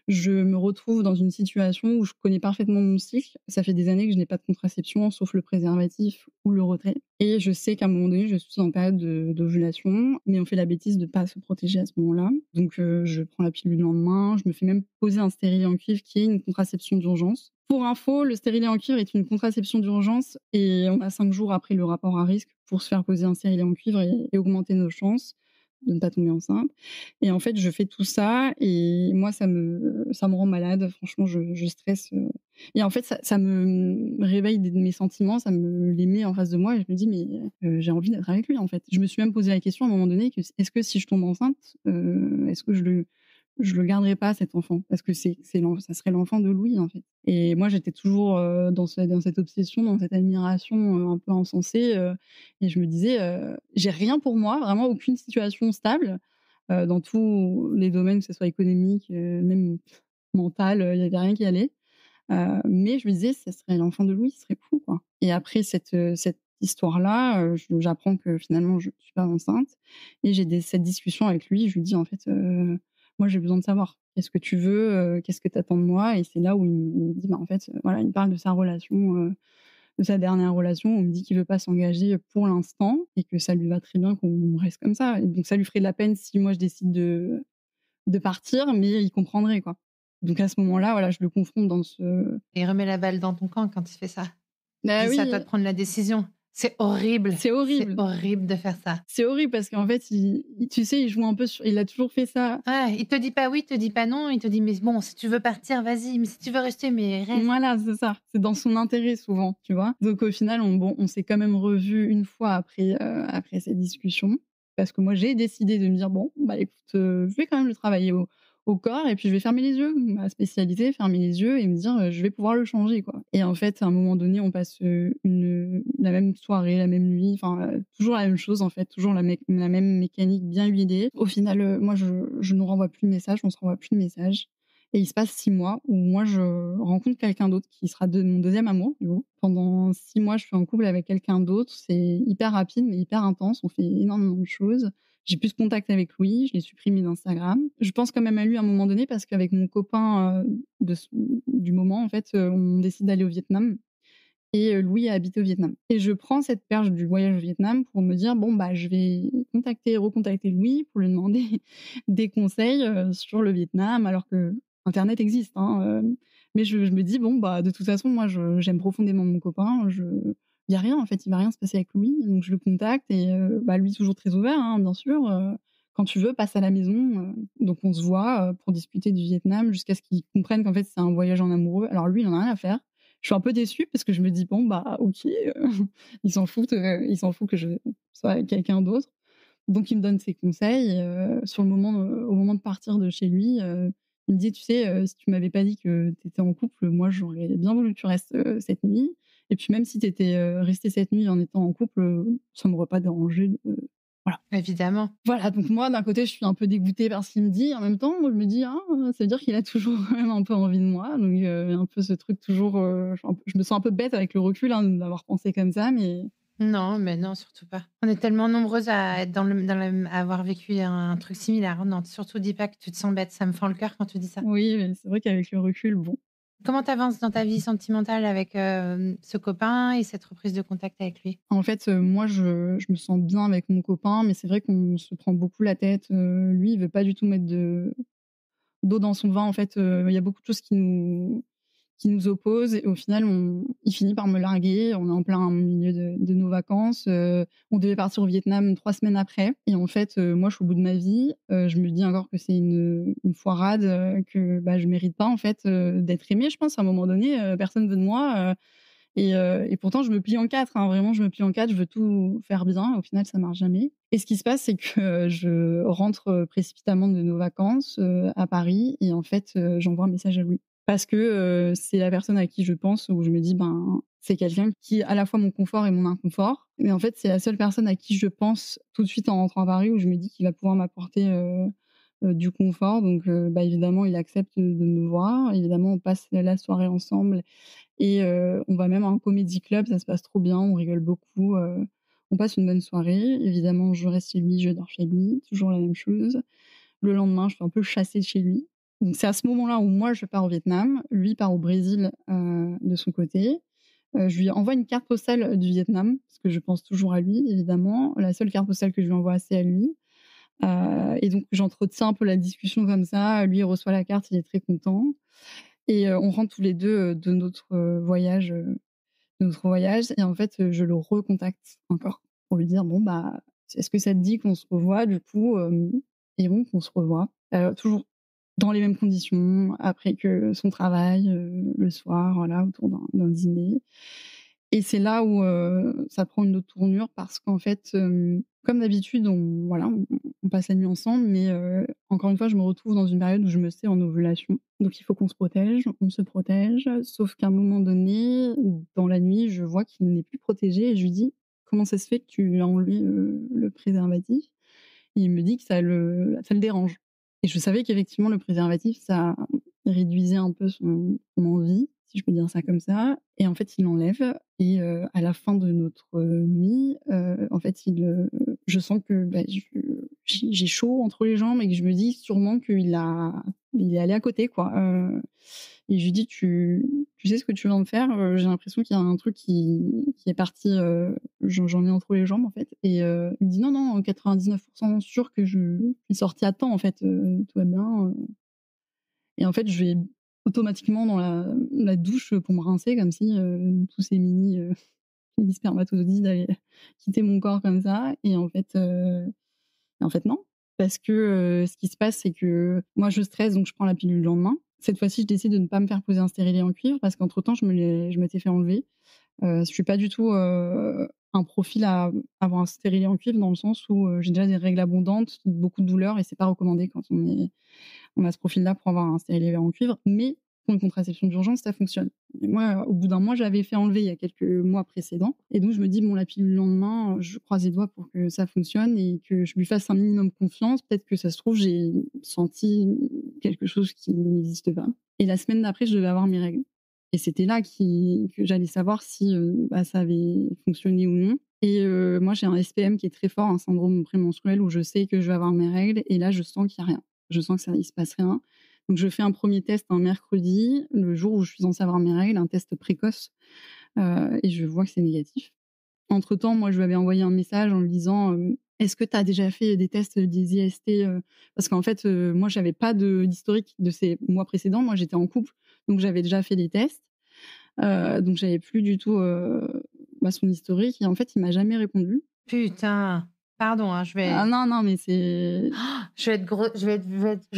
je me retrouve dans une situation où je connais parfaitement mon cycle. Ça fait des années que je n'ai pas de contraception, sauf le préservatif ou le retrait et je sais qu'à un moment donné, je suis en période d'ovulation, mais on fait la bêtise de pas se protéger à ce moment-là. Donc je prends la pilule le lendemain, je me fais même poser un stérilet en cuivre qui est une contraception d'urgence. Pour info, le stérilet en cuivre est une contraception d'urgence et on a 5 jours après le rapport à risque pour se faire poser un stérilet en cuivre et augmenter nos chances de ne pas tomber enceinte. Et en fait, je fais tout ça et moi, ça me rend malade. Franchement, je stresse, et en fait, ça me réveille mes sentiments, ça me les met en face de moi et je me dis: «Mais j'ai envie d'être avec lui, en fait». Je me suis même posé la question à un moment donné que est-ce que si je tombe enceinte, est-ce que je le garderai pas cet enfant? Parce que ça serait l'enfant de Louis, en fait. Et moi, j'étais toujours, dans cette obsession, dans cette admiration, un peu insensée, et je me disais, «J'ai rien pour moi, vraiment aucune situation stable». Dans tous les domaines, que ce soit économique, même mental, il y avait rien qui allait. Mais je me disais: «Ce serait l'enfant de Louis, ce serait fou, quoi». Et après cette histoire-là, j'apprends que finalement je ne suis pas enceinte et j'ai cette discussion avec lui. Je lui dis: «En fait, moi j'ai besoin de savoir. Qu'est-ce que tu veux? Qu'est-ce que tu attends de moi?» Et c'est là où il me dit: «Bah, en fait», voilà, il me parle de sa relation, de sa dernière relation. On me dit qu'il veut pas s'engager pour l'instant et que ça lui va très bien qu'on reste comme ça et donc ça lui ferait de la peine si moi je décide de partir, mais il comprendrait, quoi. Donc à ce moment-là, voilà, je le confronte dans ce Et remets la balle dans ton camp quand il fait ça. bah Dis: «C'est à toi oui, de prendre la décision». c'est C'est horrible. horrible de faire ça. C'est horrible parce qu'en fait, tu sais, il joue un peu sur il a toujours fait ça. Ouais, il te dit pas oui, il te dit pas non, il te dit: «Mais bon, si tu veux partir, vas-y, mais si tu veux rester, mais reste». Voilà, c'est ça. C'est dans son intérêt souvent, tu vois? Donc au final, on s'est quand même revus une fois après cette discussion parce que moi, j'ai décidé de me dire: «Bon, bah, écoute, je vais quand même le travailler au corps et puis je vais fermer les yeux». Ma spécialité, fermer les yeux et me dire, «Je vais pouvoir le changer, quoi». Et en fait, à un moment donné, on passe, la même soirée, la même nuit, enfin, toujours la même chose, en fait, toujours la même mécanique bien huilée. Au final, moi, je ne renvoie plus de messages, on se renvoie plus de messages. Et il se passe 6 mois où moi je rencontre quelqu'un d'autre qui sera mon deuxième amour, du coup. Pendant 6 mois, je suis en couple avec quelqu'un d'autre. C'est hyper rapide, mais hyper intense. On fait énormément de choses. J'ai plus de contact avec lui, je l'ai supprimé d'Instagram. Je pense quand même à lui à un moment donné parce qu'avec mon copain, du moment, en fait, on décide d'aller au Vietnam et Louis a habité au Vietnam. Et je prends cette perche du voyage au Vietnam pour me dire: «Bon, bah, je vais recontacter Louis pour lui demander des conseils, sur le Vietnam», alors qu'internet existe, hein, mais je me dis: «Bon, bah, de toute façon, moi, j'aime profondément mon copain, il y a rien, en fait, il va rien se passer avec Louis». Donc je le contacte et bah, lui toujours très ouvert, hein, bien sûr, quand tu veux, passe à la maison. Donc on se voit pour discuter du Vietnam jusqu'à ce qu'il comprenne qu'en fait, c'est un voyage en amoureux. Alors lui, il en a rien à faire. Je suis un peu déçue parce que je me dis: «Bon, bah, OK, il s'en fout que je sois avec quelqu'un d'autre». Donc il me donne ses conseils et sur le moment, au moment de partir de chez lui, il me dit: «Tu sais, si tu m'avais pas dit que tu étais en couple, moi, j'aurais bien voulu que tu restes, cette nuit et puis même si tu étais, resté cette nuit en étant en couple, ça m'aurait pas dérangé de» voilà. Évidemment. Voilà, donc moi, d'un côté, je suis un peu dégoûtée par ce qu'il me dit. En même temps, je me dis: «Ah, ça veut dire qu'il a toujours quand même un peu envie de moi». Donc un peu ce truc toujours, je me sens un peu bête avec le recul, hein, d'avoir pensé comme ça, mais Non, mais non, surtout pas. On est tellement nombreuses à être à avoir vécu un truc similaire. Non, surtout dis pas que tu te sens bête, ça me fend le cœur quand tu dis ça. oui, mais c'est vrai qu'avec le recul, bon. Comment tu avances dans ta vie sentimentale avec, ce copain et cette reprise de contact avec lui? En fait, moi, je me sens bien avec mon copain, mais c'est vrai qu'on se prend beaucoup la tête. Lui, il veut pas du tout mettre de d'eau dans son vin. En fait, il y a beaucoup de choses qui nous opposent et au final, il finit par me larguer. On est en plein milieu de nos vacances. On devait partir au Vietnam 3 semaines après et en fait, moi, je suis au bout de ma vie. Je me dis encore que c'est une foirade, que, bah, je mérite pas, en fait, d'être aimée, je pense, à un moment donné. Personne veut de moi, et pourtant je me plie en 4, hein, vraiment je me plie en 4, je veux tout faire bien. Au final, ça marche jamais et ce qui se passe, c'est que je rentre, précipitamment de nos vacances, à Paris et en fait, j'envoie un message à lui. Parce que, c'est la personne à qui je pense où je me dis: «Ben, c'est quelqu'un qui est à la fois mon confort et mon inconfort». Mais en fait, c'est la seule personne à qui je pense tout de suite en rentrant à Paris où je me dis qu'il va pouvoir m'apporter, du confort. Donc, bah, évidemment, il accepte de me voir. Évidemment, on passe la soirée ensemble et on va même à un comédie club, ça se passe trop bien, on rigole beaucoup, on passe une bonne soirée. Évidemment, je reste chez lui, je dors chez lui, toujours la même chose. Le lendemain, je suis un peu chassée de chez lui. Donc c'est à ce moment-là où moi je pars au Vietnam, lui part au Brésil, de son côté. Je lui envoie une carte postale du Vietnam, parce que je pense toujours à lui évidemment. La seule carte postale que je lui envoie, c'est à lui. Et donc j'entretiens un peu la discussion comme ça. Lui, il reçoit la carte, il est très content et on rentre tous les 2 de notre voyage et en fait, je le recontacte encore pour lui dire: «Bon, bah, est-ce que ça te dit qu'on se revoit du coup, et bon, qu'on se revoit?» Toujours dans les mêmes conditions, après que son travail, le soir, voilà, autour d'un dîner et c'est là où, ça prend une autre tournure parce qu'en fait, comme d'habitude, on passe la nuit ensemble, mais encore une fois, je me retrouve dans une période où je me sais en ovulation. Donc il faut qu'on se protège, on se protège, sauf qu'à un moment donné, dans la nuit, je vois qu'il n'est plus protégé et je lui dis: «Comment ça se fait que tu as enlevé, le préservatif?» Et il me dit que ça le dérange et je savais qu'effectivement le préservatif, ça réduisait un peu son envie, si je peux dire ça comme ça et en fait, il l'enlève et à la fin de notre, nuit, en fait, je sens que, bah, j'ai chaud entre les jambes et que je me dis sûrement il est allé à côté, quoi, et je lui dis: «Tu sais ce que tu viens de faire? J'ai l'impression qu'il y a un truc qui est parti, j'en ai entre les jambes, en fait» et il me dit: «Non, non, 99 sûr que je suis sortie à temps, en fait, tout va bien», et en fait, je vais automatiquement dans la douche, pour me rincer comme si, tous ces mini spermatozoïdes allaient quitter mon corps comme ça et en fait non. Parce que, ce qui se passe, c'est que moi je stresse donc je prends la pilule le lendemain. Cette fois-ci, je décide de ne pas me faire poser un stérilet en cuivre parce qu'entre temps je m'étais fait enlever. Je suis pas du tout, un profil à avoir un stérilet en cuivre dans le sens où, j'ai déjà des règles abondantes, beaucoup de douleurs et c'est pas recommandé quand on a ce profil-là pour avoir un stérilet en cuivre, mais pour une contraception d'urgence, ça fonctionne. Et moi, au bout d'un mois, je l'avais fait enlever il y a quelques mois précédents et donc je me dis: «Bon, la pilule le lendemain, je croise les doigts pour que ça fonctionne et que je lui fasse un minimum confiance. Peut-être que ça se trouve, j'ai senti quelque chose qui n'existe pas» et la semaine d'après, je devais avoir mes règles et c'était là que j'allais savoir si, bah, ça avait fonctionné ou non et moi, j'ai un SPM qui est très fort, un syndrome prémenstruel où je sais que je vais avoir mes règles et là, je sens qu'il y a rien. Je sens que ça il se passe rien. Donc je fais un premier test un mercredi, le jour où je suis censée avoir mes règles, un test précoce, et je vois que c'est négatif. Entre-temps, moi, je lui avais envoyé un message en lui disant, «Est-ce que tu as déjà fait des tests des IST?» Parce qu'en fait, moi, j'avais pas d'historique de ces mois précédents. Moi, j'étais en couple, donc j'avais déjà fait des tests. Donc j'avais plus du tout, bah, son historique et en fait, il m'a jamais répondu. Putain! Pardon, hein, Ah non, non, mais c'est je vais être gros je vais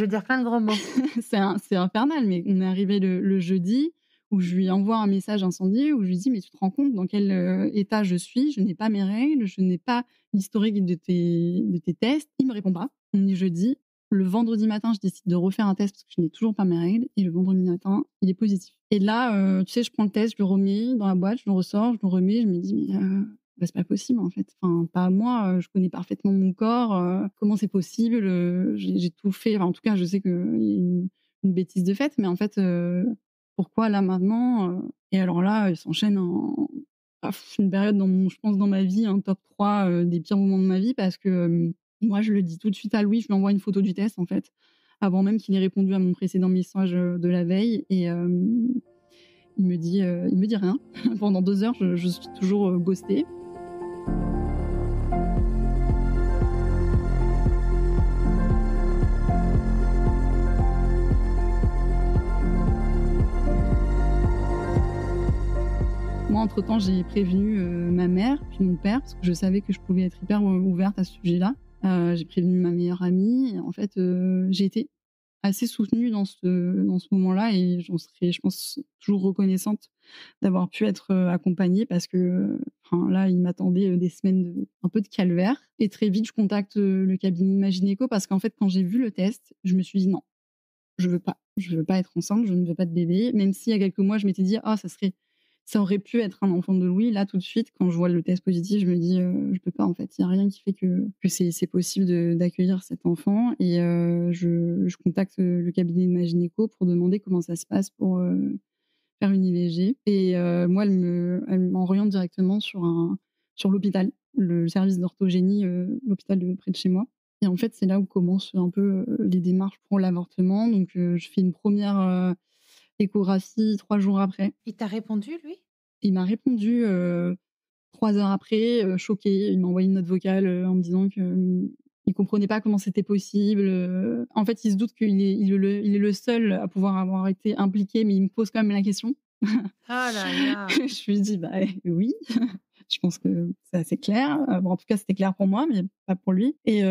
dire plein de gros mots. c'est infernal, mais on est arrivé le jeudi où je lui envoie un message incendié où je lui dis: «Mais tu te rends compte dans quel, état je suis? Je n'ai pas mes règles, je n'ai pas l'historique de tes tests». Il me répond pas. On est jeudi. Le vendredi matin, je décide de refaire un test parce que je n'ai toujours pas mes règles et le vendredi matin, il est positif. Et là, tu sais, je prends le test, je le remets dans la boîte, je le ressors, je le remets, je me dis: «Mais, bah, c'est pas possible en fait. Enfin, pas moi, je connais parfaitement mon corps, comment c'est possible?» J'ai tout fait, enfin, en tout cas, je sais qu'il y a une bêtise de faite, mais en fait, pourquoi là maintenant? Et alors là, il s'enchaîne une période je pense dans ma vie, un top 3 des pires moments de ma vie parce que, moi je le dis tout de suite à Louis, je lui envoie une photo du test en fait, avant même qu'il ait répondu à mon précédent message, de la veille et il me dit rien. Pendant 2 heures, je suis toujours, ghostée. Moi, entre-temps, j'ai prévenu, ma mère, puis mon père, parce que je savais que je pouvais être hyper, ouverte à ce sujet-là. J'ai prévenu ma meilleure amie et en fait, j'ai été assez soutenue dans ce moment-là et j'en serai, je pense, toujours reconnaissante d'avoir pu être, accompagnée parce que, enfin là, il m'attendait, des semaines un peu de calvaire et très vite, je contacte, le cabinet de ma gynéco parce qu'en fait, quand j'ai vu le test, je me suis dit: «Non, je veux pas être enceinte, je ne veux pas de bébé». Même s'il y a quelques mois, je m'étais dit: «Ah, ça aurait pu être un enfant de Louis». Là, tout de suite, quand je vois le test positif, je me dis: «Je peux pas, en fait». Il y a rien qui fait que c'est possible d'accueillir cet enfant et je contacte, le cabinet de ma gynéco pour demander comment ça se passe pour, faire une IVG et moi, elle m'oriente directement sur l'hôpital, le service d'orthogénie, l'hôpital de près de chez moi et en fait, c'est là où commencent un peu, les démarches pour l'avortement. Donc je fais une première échographie 3 jours après. Il t'a répondu, lui? Il m'a répondu, 3 heures après, choqué. Il m'a envoyé une note vocale, en me disant que, il comprenait pas comment c'était possible, en fait, il se doute qu'il est le seul à pouvoir avoir été impliqué, mais il me pose quand même la question. Oh là là! Je lui dis: «Bah, oui, je pense que c'est assez clair». Bon, en tout cas, c'était clair pour moi, mais pas pour lui et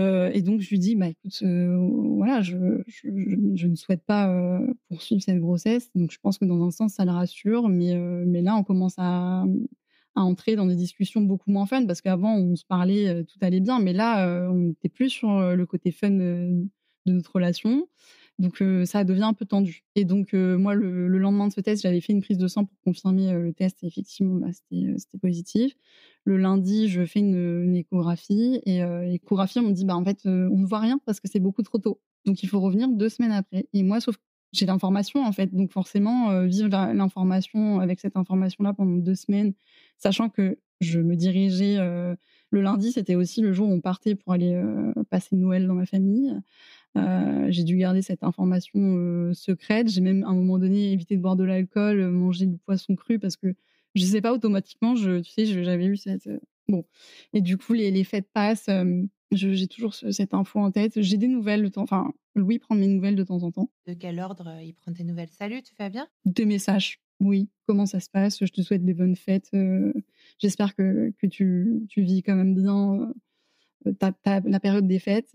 donc je lui dis: «Bah, écoute, voilà, je ne souhaite pas, poursuivre cette grossesse, donc je pense que dans un sens, ça le rassure, mais là, on commence à entrer dans des discussions beaucoup moins fun parce qu'avant, on se parlait, tout allait bien, mais là, on n'était plus sur, le côté fun, de notre relation. Donc ça devient un peu tendu et donc moi, le lendemain de ce test, j'avais fait une prise de sang pour confirmer, le test et effectivement, bah, c'était positif. Le lundi, je fais une échographie et échographie, on me dit: «Bah, en fait, on ne voit rien parce que c'est beaucoup trop tôt. Donc il faut revenir 2 semaines après». Et moi, sauf que j'ai l'information, en fait, donc forcément, vivre l'information avec cette information-là pendant 2 semaines, sachant que je me dirigeais, le lundi, c'était aussi le jour où on partait pour aller, passer Noël dans ma famille. J'ai dû garder cette information, secrète. J'ai même, à un moment donné, évité de boire de l'alcool, manger du poisson cru parce que je sais pas, automatiquement, tu sais, j'avais eu cette, bon et du coup, les fêtes passent, j'ai toujours cette info en tête. J'ai des nouvelles de temps, enfin, Louis prend mes nouvelles de temps en temps. De quel ordre, il prend tes nouvelles? «Salut, tu vas bien?» Des messages. Oui, comment ça se passe? Je te souhaite des bonnes fêtes, j'espère que tu vis quand même bien, ta la période des fêtes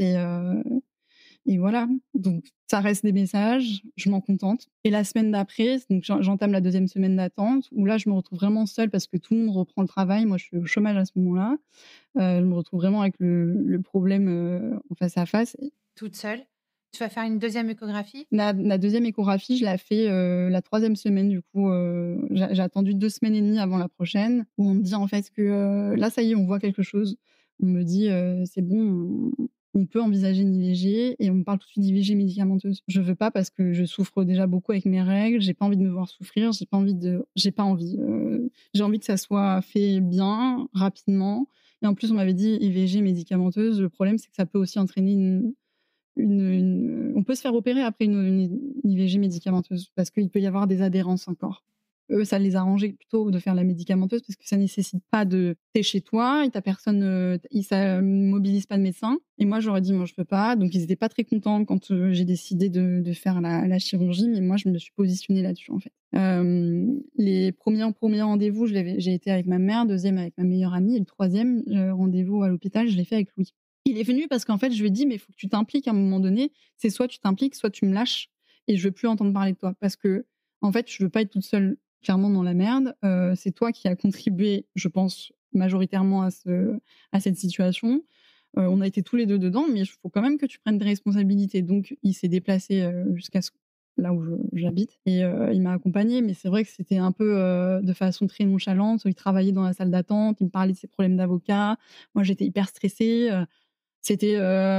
et voilà, donc ça reste des messages, je m'en contente et la semaine d'après, donc j'entame la deuxième semaine d'attente où là, je me retrouve vraiment seule parce que tout le monde reprend le travail. Moi, je suis au chômage à ce moment-là. Je me retrouve vraiment avec le problème, en face à face. Toute seule? Tu vas faire une deuxième échographie? La 2e échographie, je la fais, la 3e semaine du coup, j'ai attendu 2 semaines et demie avant la prochaine où on me dit en fait que, là ça y est, on voit quelque chose. On me dit, «C'est bon, on peut envisager une IVG» et on me parle tout de suite d'IVG médicamenteuse. Je veux pas parce que je souffre déjà beaucoup avec mes règles, j'ai pas envie de me voir souffrir, j'ai envie que ça soit fait bien, rapidement et en plus on m'avait dit IVG médicamenteuse. Le problème, c'est que ça peut aussi entraîner on peut se faire opérer après une IVG médicamenteuse parce qu'il peut y avoir des adhérences encore. Eux, ça les arrangeait plutôt de faire la médicamenteuse parce que ça nécessite pas de tu es chez toi et tu as personne, ça mobilise pas de médecin et moi, j'aurais dit: «Moi, je peux pas». Donc ils étaient pas très contents quand, j'ai décidé de faire la chirurgie, mais moi, je me suis positionnée là-dessus, en fait. Les premiers rendez-vous, j'ai été avec ma mère, 2e avec ma meilleure amie et le 3e, rendez-vous à l'hôpital, je l'ai fait avec Louis. Il est venu parce qu'en fait, je lui ai dit: «Mais il faut que tu t'impliques à un moment donné. C'est soit tu t'impliques, soit tu me lâches et je veux plus entendre parler de toi. Parce qu'en fait, je veux pas être toute seule clairement dans la merde. C'est toi qui as contribué, je pense, majoritairement à cette situation. On a été tous les 2 dedans, mais il faut quand même que tu prennes des responsabilités». Donc il s'est déplacé, jusqu'à là où j'habite et il m'a accompagnée. Mais c'est vrai que c'était un peu, de façon très nonchalante. Il travaillait dans la salle d'attente, il me parlait de ses problèmes d'avocat. Moi, j'étais hyper stressée, c'était,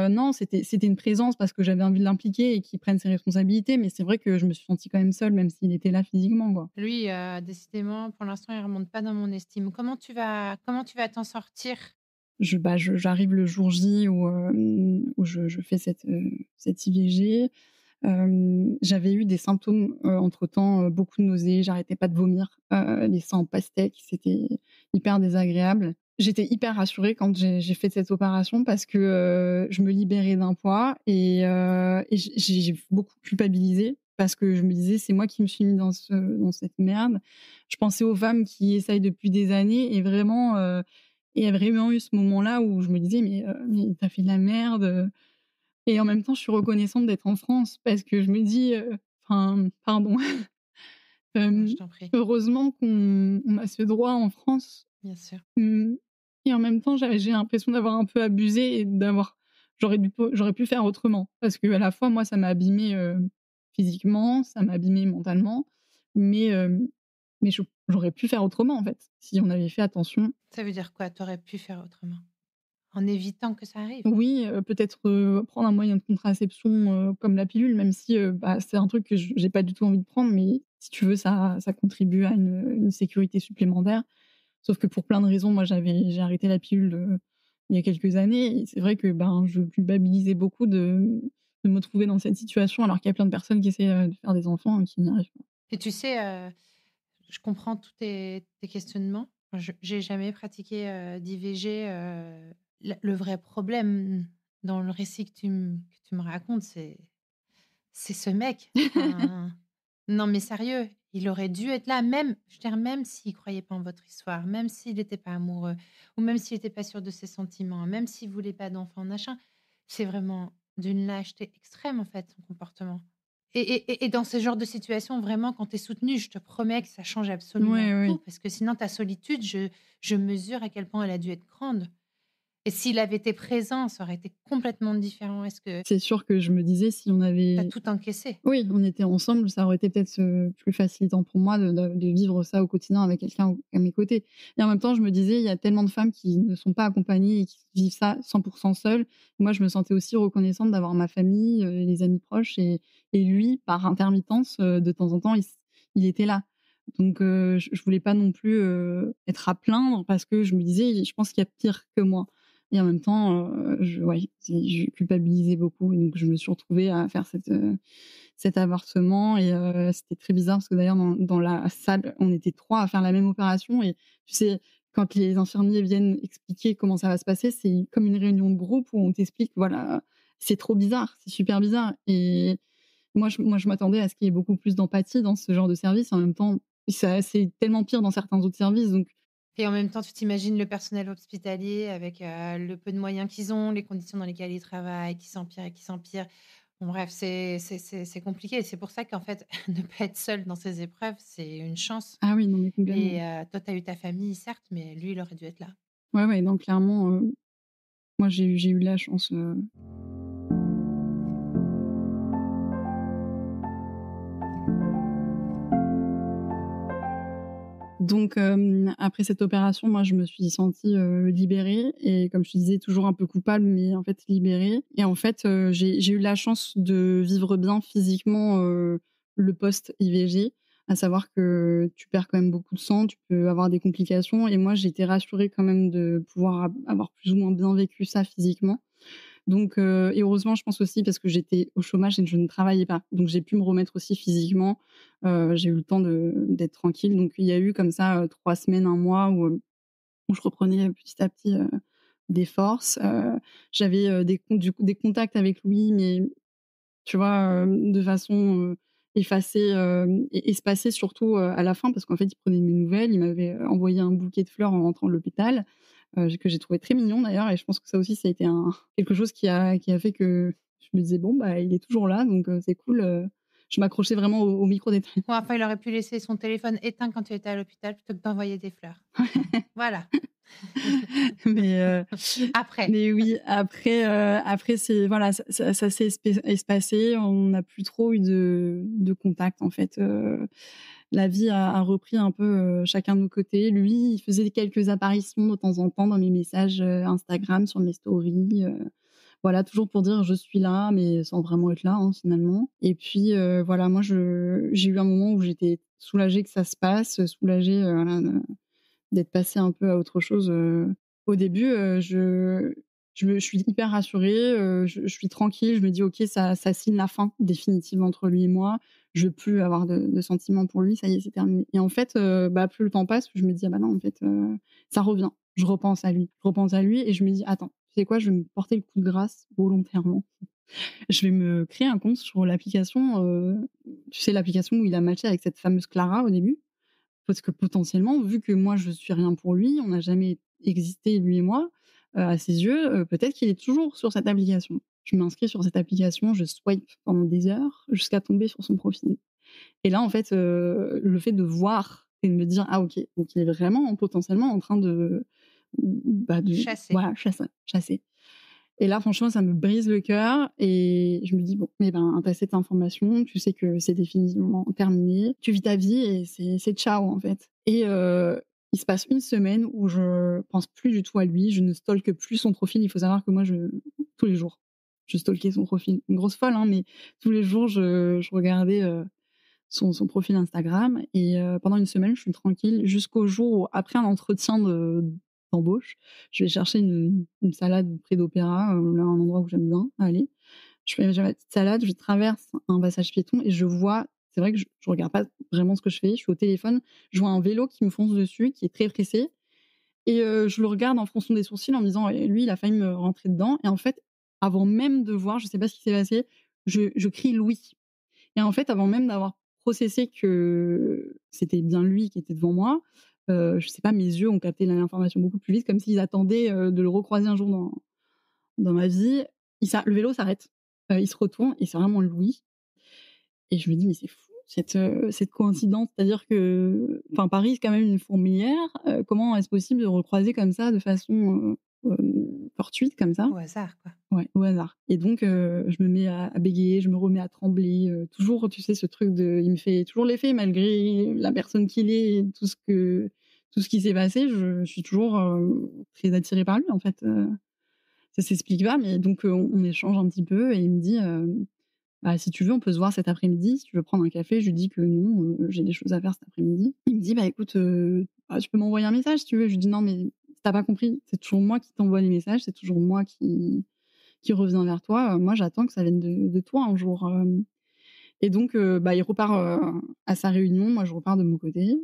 non, c'était une présence parce que j'avais envie de l'impliquer et qu'il prenne ses responsabilités, mais c'est vrai que je me suis sentie quand même seule, même s'il était là physiquement, quoi. Lui, décidément, pour l'instant, il remonte pas dans mon estime. Comment tu vas t'en sortir? J'arrive le jour J où je fais cette IVG. J'avais eu des symptômes, entre-temps, beaucoup de nausées, j'arrêtais pas de vomir, les seins en pastèque, c'était hyper désagréable. J'étais hyper rassurée quand j'ai fait cette opération parce que, je me libérais d'un poids et j'ai beaucoup culpabilisé parce que je me disais: «C'est moi qui me suis mis dans cette merde». Je pensais aux femmes qui essayent depuis des années et vraiment, il y a vraiment eu ce moment-là où je me disais: «Mais tu fait de la merde», et en même temps, je suis reconnaissante d'être en France parce que je me dis, enfin, pardon, Je hem, t'en prie, heureusement qu'on a ce droit en France, bien sûr. mmh et en même temps, j'ai l'impression d'avoir un peu abusé et j'aurais pu faire autrement. Parce qu'à la fois, moi, ça m'a abîmée, physiquement, ça m'a abîmée mentalement, mais j'aurais pu faire autrement, en fait, si on avait fait attention. Ça veut dire quoi? Tu aurais pu faire autrement? En évitant que ça arrive? Oui, peut-être, prendre un moyen de contraception, comme la pilule, même si, bah, c'est un truc que j'ai pas du tout envie de prendre, mais si tu veux, ça contribue à une sécurité supplémentaire. Sauf que pour plein de raisons, moi, j'ai arrêté la pilule, il y a quelques années et c'est vrai que, ben, je culpabilisais beaucoup de me trouver dans cette situation alors qu'il y a plein de personnes qui essaient, de faire des enfants et qui n'y arrivent pas. Et tu sais, je comprends tous tes questionnements. Je j'ai jamais pratiqué, d'IVG, le vrai problème dans le récit que tu me racontes, c'est ce mec. Enfin, non, mais sérieux, il aurait dû être là, même je veux dire, même s'il croyait pas en votre histoire, même s'il n'était pas amoureux ou même s'il était pas sûr de ses sentiments, même s'il voulait pas d'enfant, machin. C'est vraiment d'une lâcheté extrême, en fait, son comportement. Et dans ce genre de situation, vraiment, quand tu es soutenue, je te promets que ça change absolument Ouais, tout ouais. parce que sinon ta solitude, je mesure à quel point elle a dû être grande. Et s'il avait été présent, ça aurait été complètement différent. Est-ce que C'est sûr que je me disais si on tu as avait tout encaissé? oui, on était ensemble, ça aurait été peut-être, plus facilitant pour moi de vivre ça au quotidien avec quelqu'un à mes côtés et en même temps, je me disais: «Il y a tellement de femmes qui ne sont pas accompagnées et qui vivent ça 100 seules». Moi, je me sentais aussi reconnaissante d'avoir ma famille, les amis proches et lui, par intermittence, de temps en temps, il était là. Donc je voulais pas non plus, être à plaindre parce que je me disais: «Je pense qu'il y a pire que moi» et en même temps, je culpabilisais beaucoup et donc je me suis retrouvée à faire cet avortement et c'était très bizarre parce que d'ailleurs dans la salle, on était 3 à faire la même opération et tu sais, quand les infirmiers viennent expliquer comment ça va se passer, c'est comme une réunion de groupe où on t'explique, voilà, c'est trop bizarre, c'est super bizarre et moi je m'attendais à ce qu'il y ait beaucoup plus d'empathie dans ce genre de service. En même temps, c'est tellement pire dans certains autres services donc Et en même temps, tu t'imagines le personnel hospitalier avec, le peu de moyens qu'ils ont, les conditions dans lesquelles ils travaillent, qui s'empirent et qui s'empirent. Bon bref, c'est compliqué. C'est pour ça qu'en fait, ne pas être seul dans ces épreuves, c'est une chance. ah oui, non mais complètement. Et toi, tu as eu ta famille certes, mais lui, il aurait dû être là. Ouais, ouais, donc clairement, moi j'ai eu de la chance, donc après cette opération, moi, je me suis sentie, libérée et comme je te disais, toujours un peu coupable, mais en fait libérée et en fait, j'ai eu la chance de vivre bien physiquement, le post-IVG. À savoir que tu perds quand même beaucoup de sang, tu peux avoir des complications et moi, j'ai été rassurée quand même de pouvoir avoir plus ou moins bien vécu ça physiquement. Donc et heureusement, je pense aussi parce que j'étais au chômage et que je ne travaillais pas. Donc j'ai pu me remettre aussi physiquement, j'ai eu le temps d'être tranquille. Donc il y a eu comme ça, 3 semaines, un mois où je reprenais petit à petit, des forces. J'avais, des contacts avec lui, mais tu vois, de façon, effacée, et espacée surtout, à la fin parce qu'en fait, il prenait de mes nouvelles. Il m'avait, envoyé un bouquet de fleurs en rentrant de l'hôpital. que j'ai trouvé très mignon d'ailleurs et je pense que ça aussi, ça a été quelque chose qui a fait que je me disais: «Bon, bah, il est toujours là donc c'est cool», je m'accrochais vraiment au micro détail. Ou enfin, il aurait pu laisser son téléphone éteint quand tu étais à l'hôpital plutôt que d'envoyer des fleurs. Voilà. Mais Après. mais oui, après c'est voilà, ça s'est espacé, on n'a plus trop eu de contact en fait, la vie a repris un peu, chacun de nos côtés. Lui, il faisait quelques apparitions de temps en temps dans mes messages, Instagram, sur mes stories, voilà, toujours pour dire: «Je suis là», mais sans vraiment être là, hein, finalement et puis, voilà, moi j'ai eu un moment où j'étais soulagée que ça se passe, soulagée, voilà, d'être passée un peu à autre chose, Au début, je suis hyper rassurée, je suis tranquille, je me dis: «OK, ça signe la fin définitive entre lui et moi. Je veux plus avoir de sentiments pour lui, ça y est, c'est terminé» et en fait, bah, plus le temps passe, plus je me dis: «Ah bah non, en fait, ça revient». Je repense à lui. Je repense à lui et je me dis: «Attends, tu sais quoi? Je vais me porter le coup de grâce volontairement. Je vais me créer un compte sur l'application», tu sais, l'application où il a matché avec cette fameuse Clara au début. Parce que potentiellement, vu que moi je suis rien pour lui, on n'a jamais existé lui et moi, à ses yeux, peut-être qu'il est toujours sur cette application. Je m'inscris sur cette application, je swipe pendant des heures jusqu'à tomber sur son profil et là, en fait, le fait de voir et de me dire: «Ah OK, donc il est vraiment potentiellement en train de, bah, de Chasser. voilà, chasser». Et là, franchement, ça me brise le cœur et je me dis: «Bon, eh ben, tu as cette information, tu sais que c'est définitivement terminé, tu vis ta vie et c'est ciao, en fait» et il se passe une semaine où je pense plus du tout à lui, je ne stalke plus son profil. Il faut savoir que moi, tous les jours, je stalkais son profil. Une grosse folle, hein, mais tous les jours, je regardais, son profil Instagram et pendant une semaine, je suis tranquille jusqu'au jour où, après un entretien d'embauche, je vais chercher une salade près d'Opéra, là, un endroit où j'aime bien aller. J'ai ma petite salade, je traverse un passage piéton et je vois c'est vrai que je regarde pas vraiment ce que je fais, je suis au téléphone, je vois un vélo qui me fonce dessus, qui est très pressé et je le regarde en fronçant des sourcils en me disant: «Eh, lui, il a failli me rentrer dedans» et en fait, avant même de voir, je sais pas ce qui s'est passé, je crie «Louis». Et en fait, avant même d'avoir processé que c'était bien lui qui était devant moi, je sais pas, mes yeux ont capté l'information beaucoup plus vite, comme s'ils attendaient, de le recroiser un jour dans ma vie. Le vélo s'arrête, il se retourne et c'est vraiment Louis et je me dis: «Mais c'est fou cette coïncidence». C'est-à-dire que enfin, Paris, c'est quand même une fourmilière, comment est-ce possible de recroiser comme ça de façon, fortuite comme ça? Au hasard, quoi. Ouais, au hasard et donc je me mets à bégayer, je me remets à trembler, toujours, tu sais, ce truc de il me fait toujours l'effet malgré la personne qu'il est et tout ce qui s'est passé, je suis toujours, très attirée par lui, en fait, ça s'explique pas mais donc on échange un petit peu et il me dit, «Bah, si tu veux, on peut se voir cet après-midi, si tu veux prendre un café». Je lui dis que non, j'ai des choses à faire cet après-midi. Il me dit: «Bah, écoute, bah, tu peux m'envoyer un message si tu veux». Je lui dis: «Non mais tu as pas compris, c'est toujours moi qui t'envoie les messages, c'est toujours moi qui revient vers toi, moi j'attends que ça vienne de toi un jour, et donc bah, il repart, à sa réunion, moi je repars de mon côté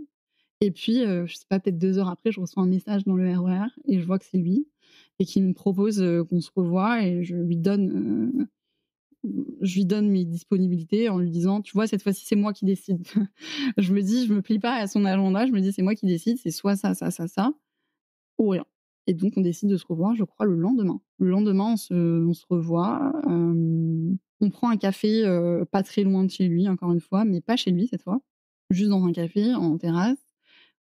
et puis, je sais pas, peut-être 2 heures après, je reçois un message dans le RER et je vois que c'est lui et qu'il me propose, qu'on se revoie et je lui donne mes disponibilités en lui disant: «Tu vois, cette fois-ci, c'est moi qui décide». Je me plie pas à son agenda, je me dis: «C'est moi qui décide, c'est soit ça, ça, ça, ça ou rien» et donc on décide de se revoir, je crois, le lendemain. Le lendemain, on se revoit, on prend un café, pas très loin de chez lui, encore une fois, mais pas chez lui cette fois, juste dans un café, en terrasse.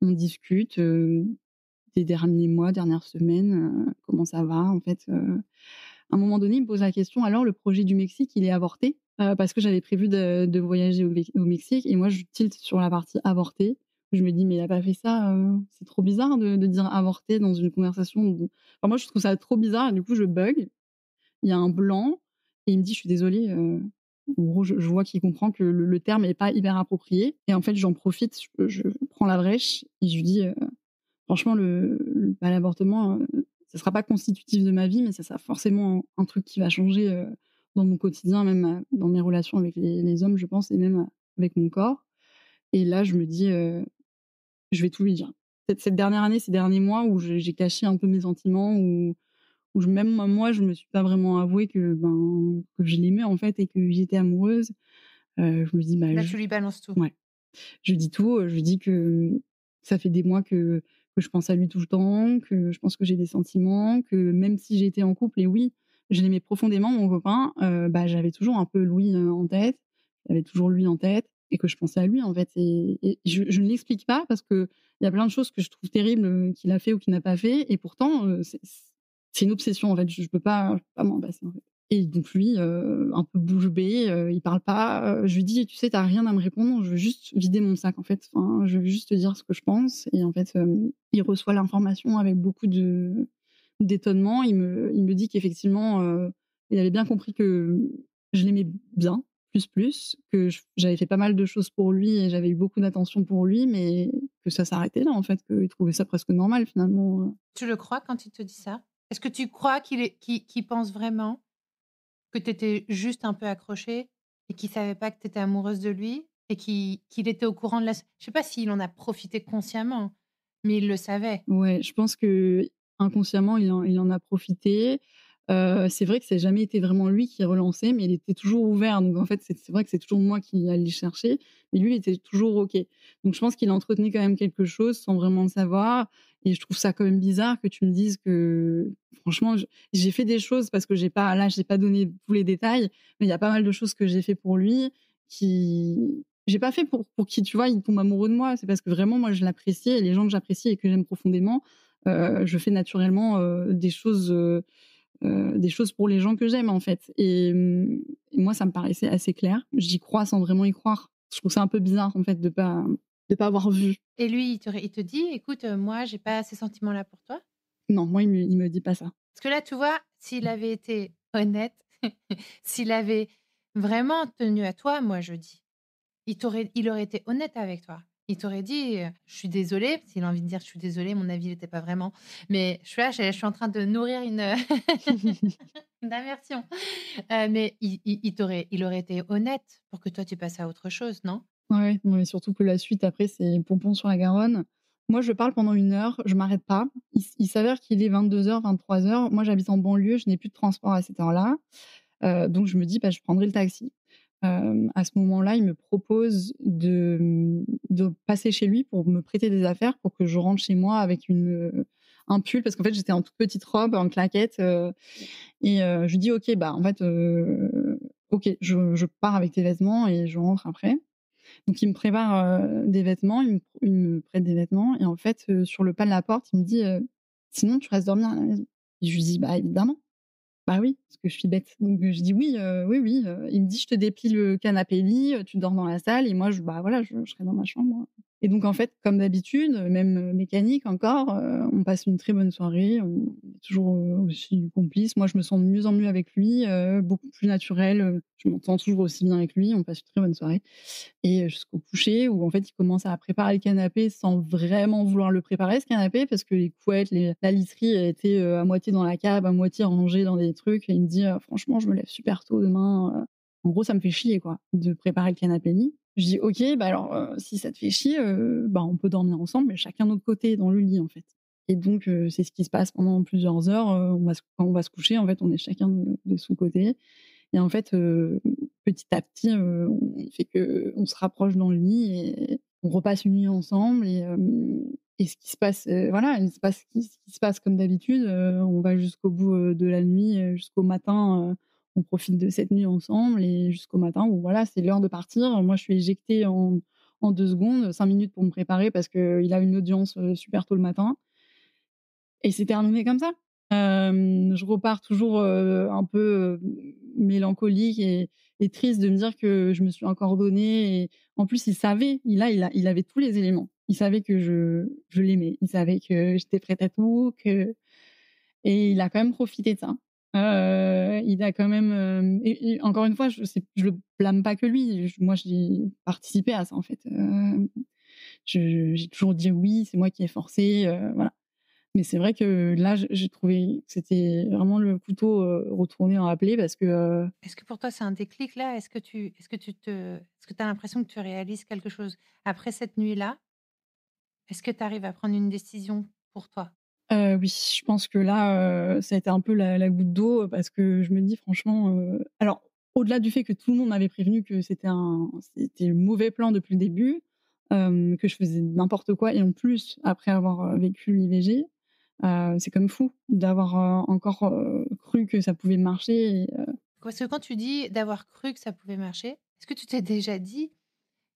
On discute, des derniers mois, dernières semaines, comment ça va en fait, à un moment donné, il me pose la question: «Alors le projet du Mexique, il est avorté?» Parce que j'avais prévu de voyager au Mexique et moi je tilte sur la partie avorté. Je me dis: «Mais il a pas fait ça, c'est trop bizarre de dire avorté dans une conversation de» enfin moi je trouve ça trop bizarre et du coup je bug. Il y a un blanc et il me dit: «Je suis désolé», en gros je vois qu'il comprend que le terme est pas hyper approprié et en fait j'en profite, je prends la brèche et je lui dis: Franchement, bah, l'avortement, ça sera pas constitutif de ma vie, mais ça sera forcément un truc qui va changer, dans mon quotidien, même, dans mes relations avec les hommes, je pense et même, avec mon corps et là, je me dis, «Je vais tout lui dire». Cette dernière année, ces derniers mois où j'ai caché un peu mes sentiments, où même moi, je me suis pas vraiment avouée que, ben, que je l'aimais, en fait et que j'étais amoureuse, je me dis: «Bah, Là, je» tu lui balances tout. ouais. Je lui dis tout, je lui dis que ça fait des mois que que je pense à lui tout le temps, que je pense que j'ai des sentiments, que même si j'étais en couple et oui, je l'aimais profondément mon copain, bah, j'avais toujours un peu Louis, en tête. J'avais toujours lui en tête et que je pensais à lui, en fait et je ne l'explique pas parce qu'il y a plein de choses que je trouve terribles, qu'il a fait ou qu'il n'a pas fait et pourtant, c'est une obsession, en fait. Je peux pas m'en passer, en fait. Et donc lui, un peu bouche bée, il parle pas, je lui dis: «Tu sais, tu as rien à me répondre, je veux juste vider mon sac, en fait. Enfin, je veux juste te dire ce que je pense» et en fait, il reçoit l'information avec beaucoup d'étonnement. Il me dit qu'effectivement, il avait bien compris que je l'aimais bien, plus, que j'avais fait pas mal de choses pour lui et j'avais eu beaucoup d'attention pour lui, mais que ça s'arrêtait là, en fait, qu'il trouvait ça presque normal finalement, Tu le crois quand il te dit ça? Est-ce que tu crois qu'il pense vraiment que tu étais juste un peu accrochée et qu'il savait pas que tu étais amoureuse de lui et qu'il était au courant de la s je sais pas s'il en a profité consciemment, mais il le savait? Ouais, je pense qu'inconsciemment, il en a profité. C'est vrai que ça n'a jamais été vraiment lui qui relançait, mais il était toujours ouvert. Donc en fait, c'est vrai que c'est toujours moi qui allais le chercher, mais lui, il était toujours OK. Donc je pense qu'il entretenait quand même quelque chose sans vraiment le savoir et je trouve ça quand même bizarre que tu me dises que franchement, j'ai fait des choses parce que j'ai pas donné tous les détails, mais il y a pas mal de choses que j'ai fait pour lui qui j'ai pas fait pour qu'il, tu vois, il tombe amoureux de moi. C'est parce que vraiment, moi, je l'apprécie et les gens que j'apprécie et que j'aime profondément, je fais naturellement, des choses pour les gens que j'aime, en fait et moi, ça me paraissait assez clair. J'y crois sans vraiment y croire. Je trouve ça un peu bizarre, en fait, de pas avoir vu. Et lui, il te dit: «Écoute, moi, j'ai pas ces sentiments-là pour toi»? Non, moi, il me dit pas ça. Parce que là, tu vois, s'il avait été honnête, s'il avait vraiment tenu à toi, moi, je dis, il aurait été honnête avec toi. Il t'aurait dit, «Je suis désolé», s'il a envie de dire: «Je suis désolé, mon avis n'était pas vraiment», mais je suis là, je suis en train de nourrir une, une aversion. Mais il aurait été honnête pour que toi, tu passes à autre chose, non? Ouais, ouais, surtout que la suite après, c'est pompon sur la Garonne. Moi, je parle pendant 1 heure, je m'arrête pas. Il s'avère qu'il est 22h, 23h. Moi, j'habite en banlieue, je n'ai plus de transport à cette heure-là. Donc je me dis: «Bah, je prendrai le taxi». À ce moment-là, il me propose de passer chez lui pour me prêter des affaires pour que je rentre chez moi avec un pull parce qu'en fait, j'étais en toute petite robe, en claquettes, et je lui dis: «OK, bah, en fait, OK, je pars avec tes vêtements et je rentre après». Donc il me prépare, des vêtements, il me prête des vêtements et en fait, sur le pas de la porte, il me dit: «Sinon tu restes dormir à la maison?» Et je lui dis: «Bah, évidemment». Bah oui, parce que je suis bête. Donc je dis: «Oui, oui, oui», il me dit: «Je te déplie le canapé lit, tu dors dans la salle» et moi bah, voilà, je serai dans ma chambre. Et donc en fait, comme d'habitude, même, mécanique encore, on passe une très bonne soirée, on est toujours, aussi complices. Moi, je me sens de mieux en mieux avec lui, beaucoup plus naturelle, je m'entends toujours aussi bien avec lui, on passe une très bonne soirée et jusqu'au coucher où en fait, il commence à préparer le canapé sans vraiment vouloir le préparer ce canapé parce que les couettes, la literie était, à moitié dans la cave, à moitié rangée dans des trucs et il me dit: «Franchement, je me lève super tôt demain», en gros, ça me fait chier quoi, de préparer le canapé lit. Je dis: «OK, bah alors, si ça te fait chier, bah, on peut dormir ensemble mais chacun de notre côté dans le lit, en fait». Et donc c'est ce qui se passe pendant plusieurs heures, quand on va se coucher, en fait, on est chacun de son côté et en fait, petit à petit, on fait qu'on se rapproche dans le lit et on repasse une nuit ensemble et ce qui se passe, voilà, il se passe ce qui se passe comme d'habitude, on va jusqu'au bout, de la nuit, jusqu'au matin, on profite de cette nuit ensemble et jusqu'au matin où voilà, c'est l'heure de partir. Moi, je suis éjectée en 2 secondes, 5 minutes pour me préparer parce qu'il a une audience, super tôt le matin et c'est terminé comme ça. Je repars toujours, un peu, mélancolique et triste de me dire que je me suis encore donnée et en plus il savait, il avait tous les éléments. Il savait que je l'aimais, il savait que j'étais prête à tout, que et il a quand même profité de ça. Il a quand même, et encore une fois, je le blâme pas que lui, moi j'ai participé à ça en fait. J'ai toujours dit oui, c'est moi qui ai forcé, voilà. Mais c'est vrai que là, j'ai trouvé que c'était vraiment le couteau, retourné dans la plaie parce que, Est-ce que pour toi, c'est un déclic là? Est-ce que tu as l'impression que tu réalises quelque chose après cette nuit-là? Est-ce que tu arrives à prendre une décision pour toi? oui, je pense que là, ça a été un peu la goutte d'eau, parce que je me dis franchement, alors au-delà du fait que tout le monde m'avait prévenu que c'était le mauvais plan depuis le début, que je faisais n'importe quoi et en plus, après avoir, vécu l'IVG, c'est quand même fou d'avoir, encore, cru que ça pouvait marcher et Parce que quand tu dis d'avoir cru que ça pouvait marcher, est-ce que tu t'es déjà dit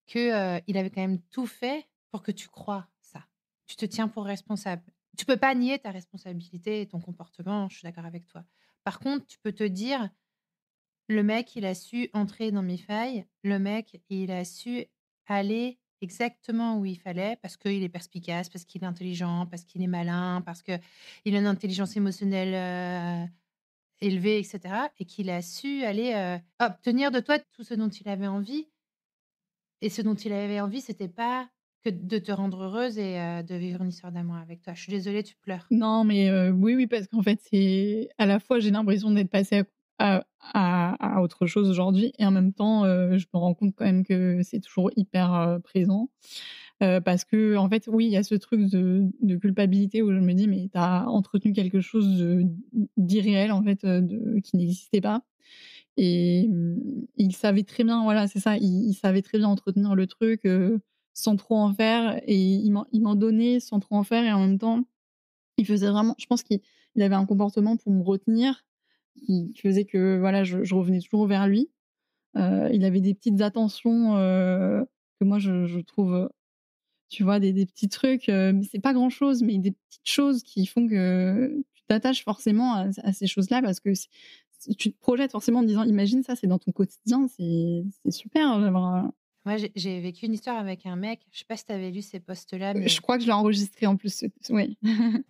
que, il avait quand même tout fait pour que tu crois ça? Tu te tiens pour responsable. Tu peux pas nier ta responsabilité et ton comportement, je suis d'accord avec toi. Par contre, tu peux te dire: «Le mec, il a su entrer dans mes failles. Le mec, il a su aller exactement où il fallait parce qu'il est perspicace, parce qu'il est intelligent, parce qu'il est malin, parce qu'il a une intelligence émotionnelle, élevée et cetera et qu'il a su aller, obtenir de toi tout ce dont il avait envie et ce dont il avait envie, c'était pas que de te rendre heureuse et de vivre une histoire d'amour avec toi. Je suis désolée, tu pleures. non, mais oui, oui, parce qu'en fait, c'est à la fois, j'ai l'impression d'être passée à autre chose aujourd'hui et en même temps, je me rends compte quand même que c'est toujours hyper, présent. Parce qu'en fait, oui, il y a ce truc de culpabilité où je me dis: «Mais tu as entretenu quelque chose d'irréel, en fait, de qui n'existait pas» et il savait très bien, voilà, c'est ça, il savait très bien entretenir le truc, sans trop en faire et il m'en donnait sans trop en faire et en même temps il faisait vraiment, je pense qu'il avait un comportement pour me retenir, qui faisait que, voilà, je revenais toujours vers lui. Il avait des petites attentions, que moi je trouve, tu vois, des petits trucs, mais c'est pas grand-chose, mais des petites choses qui font que tu t'attaches forcément à ces choses-là parce que tu te projettes forcément en disant: «Imagine ça, c'est dans ton quotidien, c'est super d'avoir». Moi, j'ai vécu une histoire avec un mec, je sais pas si tu avais lu ces posts-là, Je mais crois que je l'ai enregistré en plus, oui.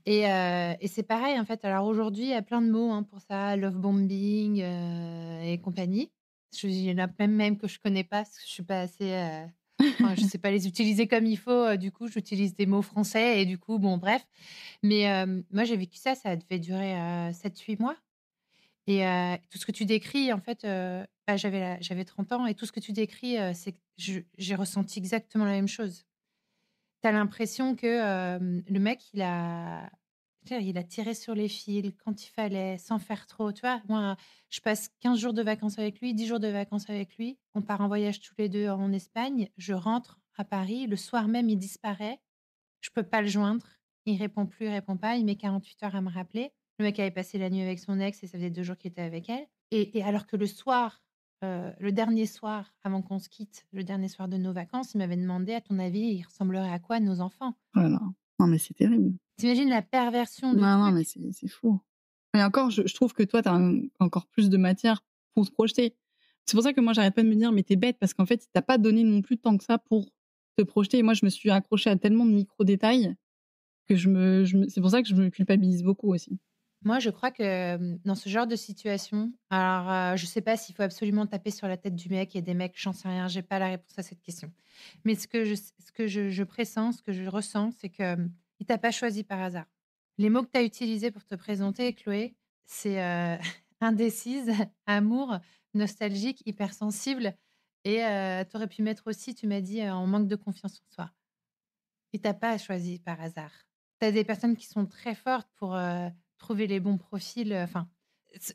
et c'est pareil, en fait. Alors aujourd'hui, il y a plein de mots, hein, pour ça, love bombing, et compagnie. Il y en a même que je connais pas parce que je suis pas assez, enfin, je sais pas les utiliser comme il faut, du coup, j'utilise des mots français et du coup, bon, bref. Mais moi, j'ai vécu ça, ça devait durer, 7-8 mois et tout ce que tu décris, en fait, bah, j'avais 30 ans et tout ce que tu décris, c'est que j'ai ressenti exactement la même chose. Tu as l'impression que, le mec, il a tiré sur les fils quand il fallait, sans faire trop, tu vois? Moi, je passe 15 jours de vacances avec lui, 10 jours de vacances avec lui. On part en voyage tous les 2 en Espagne. Je rentre à Paris. Le soir même, il disparaît. Je peux pas le joindre. Il répond plus, il répond pas. Il met 48 heures à me rappeler. Le mec avait passé la nuit avec son ex et ça faisait 2 jours qu'il était avec elle et alors que le soir, le dernier soir avant qu'on se quitte, le dernier soir de nos vacances, il m'avait demandé: «À ton avis, il ressemblerait à quoi nos enfants?» Oh là là. Non, mais c'est terrible. Tu imagines la perversion du Non, non, mais truc? c'est fou. Et encore, je trouve que toi, tu as encore plus de matière pour se projeter. C'est pour ça que moi, j'arrête pas de me dire: «Mais tu es bête» parce qu'en fait, il t'a pas donné non plus tant que ça pour te projeter et moi, je me suis accrochée à tellement de micro détails que je me c'est pour ça que je me culpabilise beaucoup aussi. Moi, je crois que, dans ce genre de situation, alors, je sais pas s'il faut absolument taper sur la tête du mec et des mecs, j'en sais rien, j'ai pas la réponse à cette question. Mais ce que je pressens, ce que je ressens, c'est que, il t'a pas choisi par hasard. Les mots que tu as utilisés pour te présenter, Chloé, c'est, indécise, amour, nostalgique, hypersensible et tu aurais pu mettre aussi, tu m'as dit, en manque de confiance en soi. Il t'a pas choisi par hasard. Tu as des personnes qui sont très fortes pour, trouver les bons profils, enfin,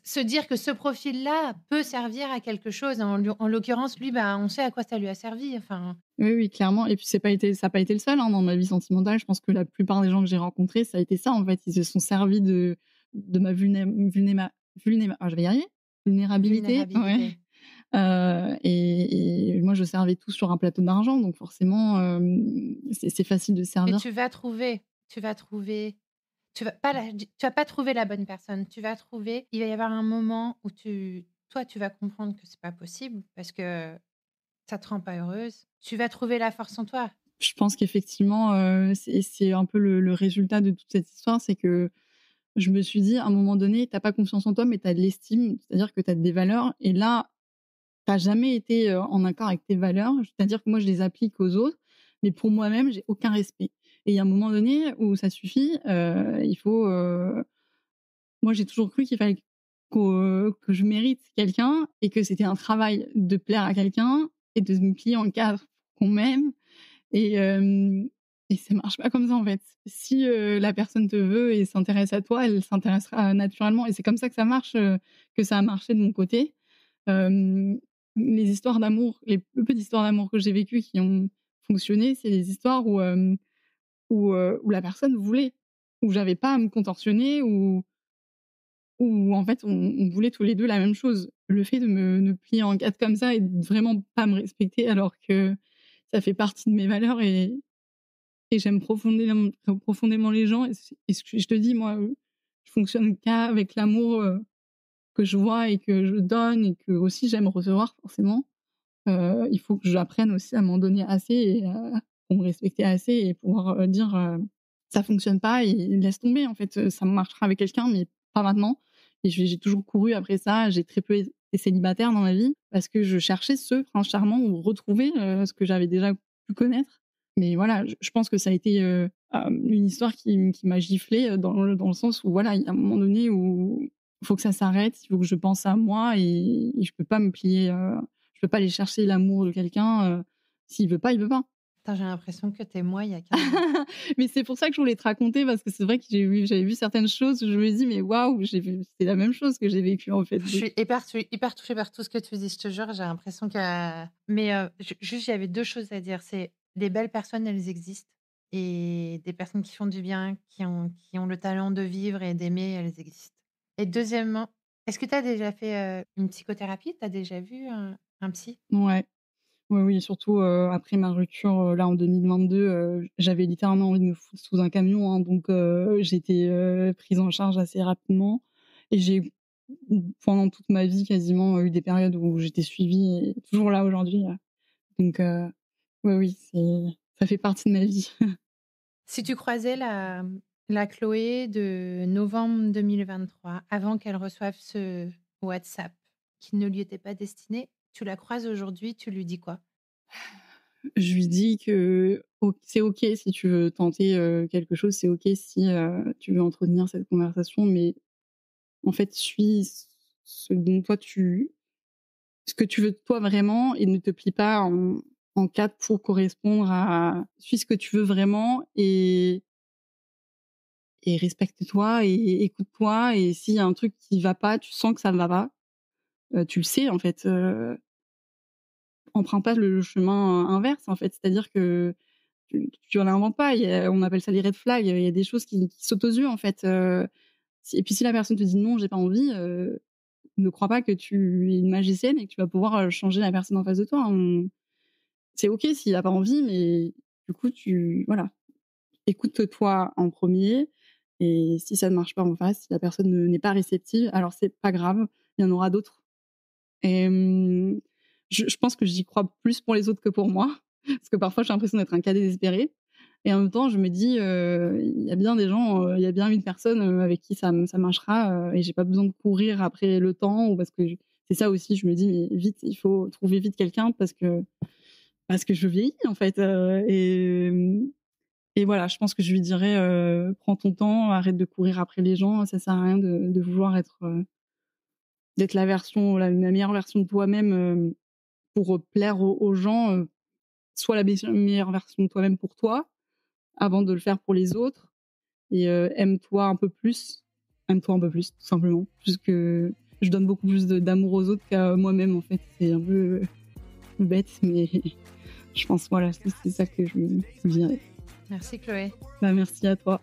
se dire que ce profil-là peut servir à quelque chose. En l'occurrence, lui, bah, on sait à quoi ça lui a servi, enfin. Oui, oui, clairement et puis ça a pas été le seul, hein, dans ma vie sentimentale. Je pense que la plupart des gens que j'ai rencontrés, ça a été ça, en fait. Ils se sont servis de ma je vais y arriver, vulnérabilité, ouais. Vulnérabilité. Et moi, je servais tout sur un plateau d'argent, donc forcément, c'est facile de Mais servir. tu vas pas trouver la bonne personne. Tu vas trouver il va y avoir un moment où tu vas comprendre que c'est pas possible parce que ça te rend pas heureuse. Tu vas trouver la force en toi. Je pense qu'effectivement, c'est un peu le résultat de toute cette histoire, c'est que je me suis dit, à un moment donné, tu as pas confiance en toi, mais tu as de l'estime, c'est-à-dire que tu as des valeurs et là, tu as jamais été, en accord avec tes valeurs. C'est-à-dire que moi, je les applique aux autres, mais pour moi-même, j'ai aucun respect et il y a un moment donné où ça suffit, il faut, moi, j'ai toujours cru qu'il fallait que je mérite quelqu'un et que c'était un travail de plaire à quelqu'un et de me plier en 4 qu'on m'aime et ça marche pas comme ça, en fait. Si, la personne te veut et s'intéresse à toi, elle s'intéressera naturellement et c'est comme ça que ça marche, que ça a marché de mon côté. Les histoires d'amour, les peu d'histoires d'amour que j'ai vécues qui ont fonctionner, c'est les histoires où la personne voulait, où j'avais pas à me contorsionner, où en fait on voulait tous les 2 la même chose. Le fait de me plier en 4 comme ça et de vraiment pas me respecter alors que ça fait partie de mes valeurs et j'aime profondément les gens et je te dis moi, je fonctionne qu'avec l'amour, que je vois et que je donne et que aussi j'aime recevoir forcément. Il faut que j'apprenne aussi à m'en donner assez et pour me respecter assez et pouvoir, dire, «Ça fonctionne pas et laisse tomber en fait, ça marchera avec quelqu'un mais pas maintenant» et j'ai toujours couru après ça. J'ai très peu été célibataire dans ma vie parce que je cherchais ce prince charmant ou retrouver, ce que j'avais déjà pu connaître. Mais voilà, je pense que ça a été, une histoire qui m'a giflée, dans le sens où voilà, il y a un moment donné où il faut que ça s'arrête, il faut que je pense à moi et je peux pas me plier, je peux pas aller chercher l'amour de quelqu'un, s'il veut pas, il veut pas. Attends, j'ai l'impression que tu moi il y a 15 ans. Mais c'est pour ça que je voulais te raconter parce que c'est vrai que j'avais vu certaines choses où je me dis: «Mais waouh, c'est la même chose que j'ai vécu en fait». Je suis hyper touchée par tout ce que tu dis, je te jure, j'ai l'impression que mais juste, j'avais 2 choses à dire, c'est des belles personnes, elles existent et des personnes qui font du bien, qui ont le talent de vivre et d'aimer, elles existent et deuxièmement, est-ce que tu as déjà fait, une psychothérapie? Tu as déjà vu un psy? Ouais. Oui, oui, surtout, après ma rupture, là en 2022, j'avais littéralement envie de me foutre sous un camion, hein, donc j'ai été, prise en charge assez rapidement et j'ai pendant toute ma vie quasiment, eu des périodes où j'étais suivie et toujours là aujourd'hui, donc oui, oui, ça fait partie de ma vie. Si tu croisais la Chloé de novembre 2023, avant qu'elle reçoive ce WhatsApp qui ne lui était pas destiné, tu la croises aujourd'hui, tu lui dis quoi? Je lui dis que c'est OK si tu veux tenter, quelque chose, c'est OK si, tu veux entretenir cette conversation, mais en fait, suis ce dont toi tu ce que tu veux de toi vraiment et ne te plie pas en 4 pour correspondre à suis ce que tu veux vraiment et respecte-toi et écoute-toi et s'il y a un truc qui va pas, tu sens que ça ne va pas, tu le sais en fait, emprunte pas le chemin inverse en fait. C'est-à-dire que tu en inventes pas, on appelle ça les red flags, il y a des choses qui sautent aux yeux en fait, et puis si la personne te dit: «Non, j'ai pas envie», ne crois pas que tu es une magicienne et que tu vas pouvoir, changer la personne en face de toi, hein. C'est OK s'il a pas envie, mais du coup, voilà, écoute-toi en premier et si ça ne marche pas en face, si la personne n'est pas réceptive, alors c'est pas grave, il y en aura d'autres. Et je pense que j'y crois plus pour les autres que pour moi, parce que parfois j'ai l'impression d'être un cas désespéré et en même temps je me dis, il y a bien des gens, il y a bien une personne, avec qui ça marchera, et j'ai pas besoin de courir après le temps ou parce que c'est ça aussi, je me dis: «Mais vite, il faut trouver vite quelqu'un parce que je vieillis en fait, et voilà, je pense que je lui dirais, «Prends ton temps, arrête de courir après les gens, ça sert à rien de vouloir d'être la meilleure version de toi-même, pour, plaire aux gens, sois la meilleure version de toi-même pour toi, avant de le faire pour les autres et aime-toi un peu plus, tout simplement. Puisque je donne beaucoup plus d'amour aux autres qu'à moi-même, en fait. C'est un peu bête, mais je pense, voilà, c'est ça que je me dirais. Merci Chloé. Bah, merci à toi.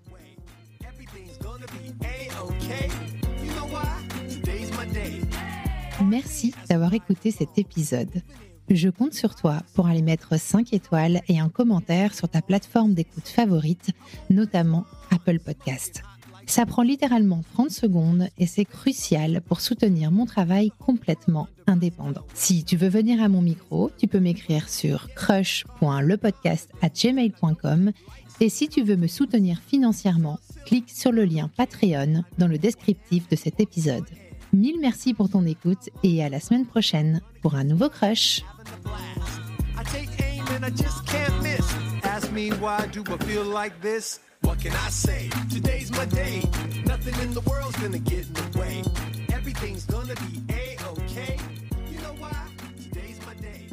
Merci d'avoir écouté cet épisode. Je compte sur toi pour aller mettre 5 étoiles et un commentaire sur ta plateforme d'écoute favorite, notamment Apple Podcast. Ça prend littéralement 30 secondes et c'est crucial pour soutenir mon travail complètement indépendant. Si tu veux venir à mon micro, tu peux m'écrire sur crush.lepodcast@gmail.com et si tu veux me soutenir financièrement, clique sur le lien Patreon dans le descriptif de cet épisode. 1000 merci pour ton écoute et à la semaine prochaine pour un nouveau Crush. What can I say? Today's my day. Nothing in the world's gonna get in the way. Everything's gonna be A-okay. You know why? Today's my day.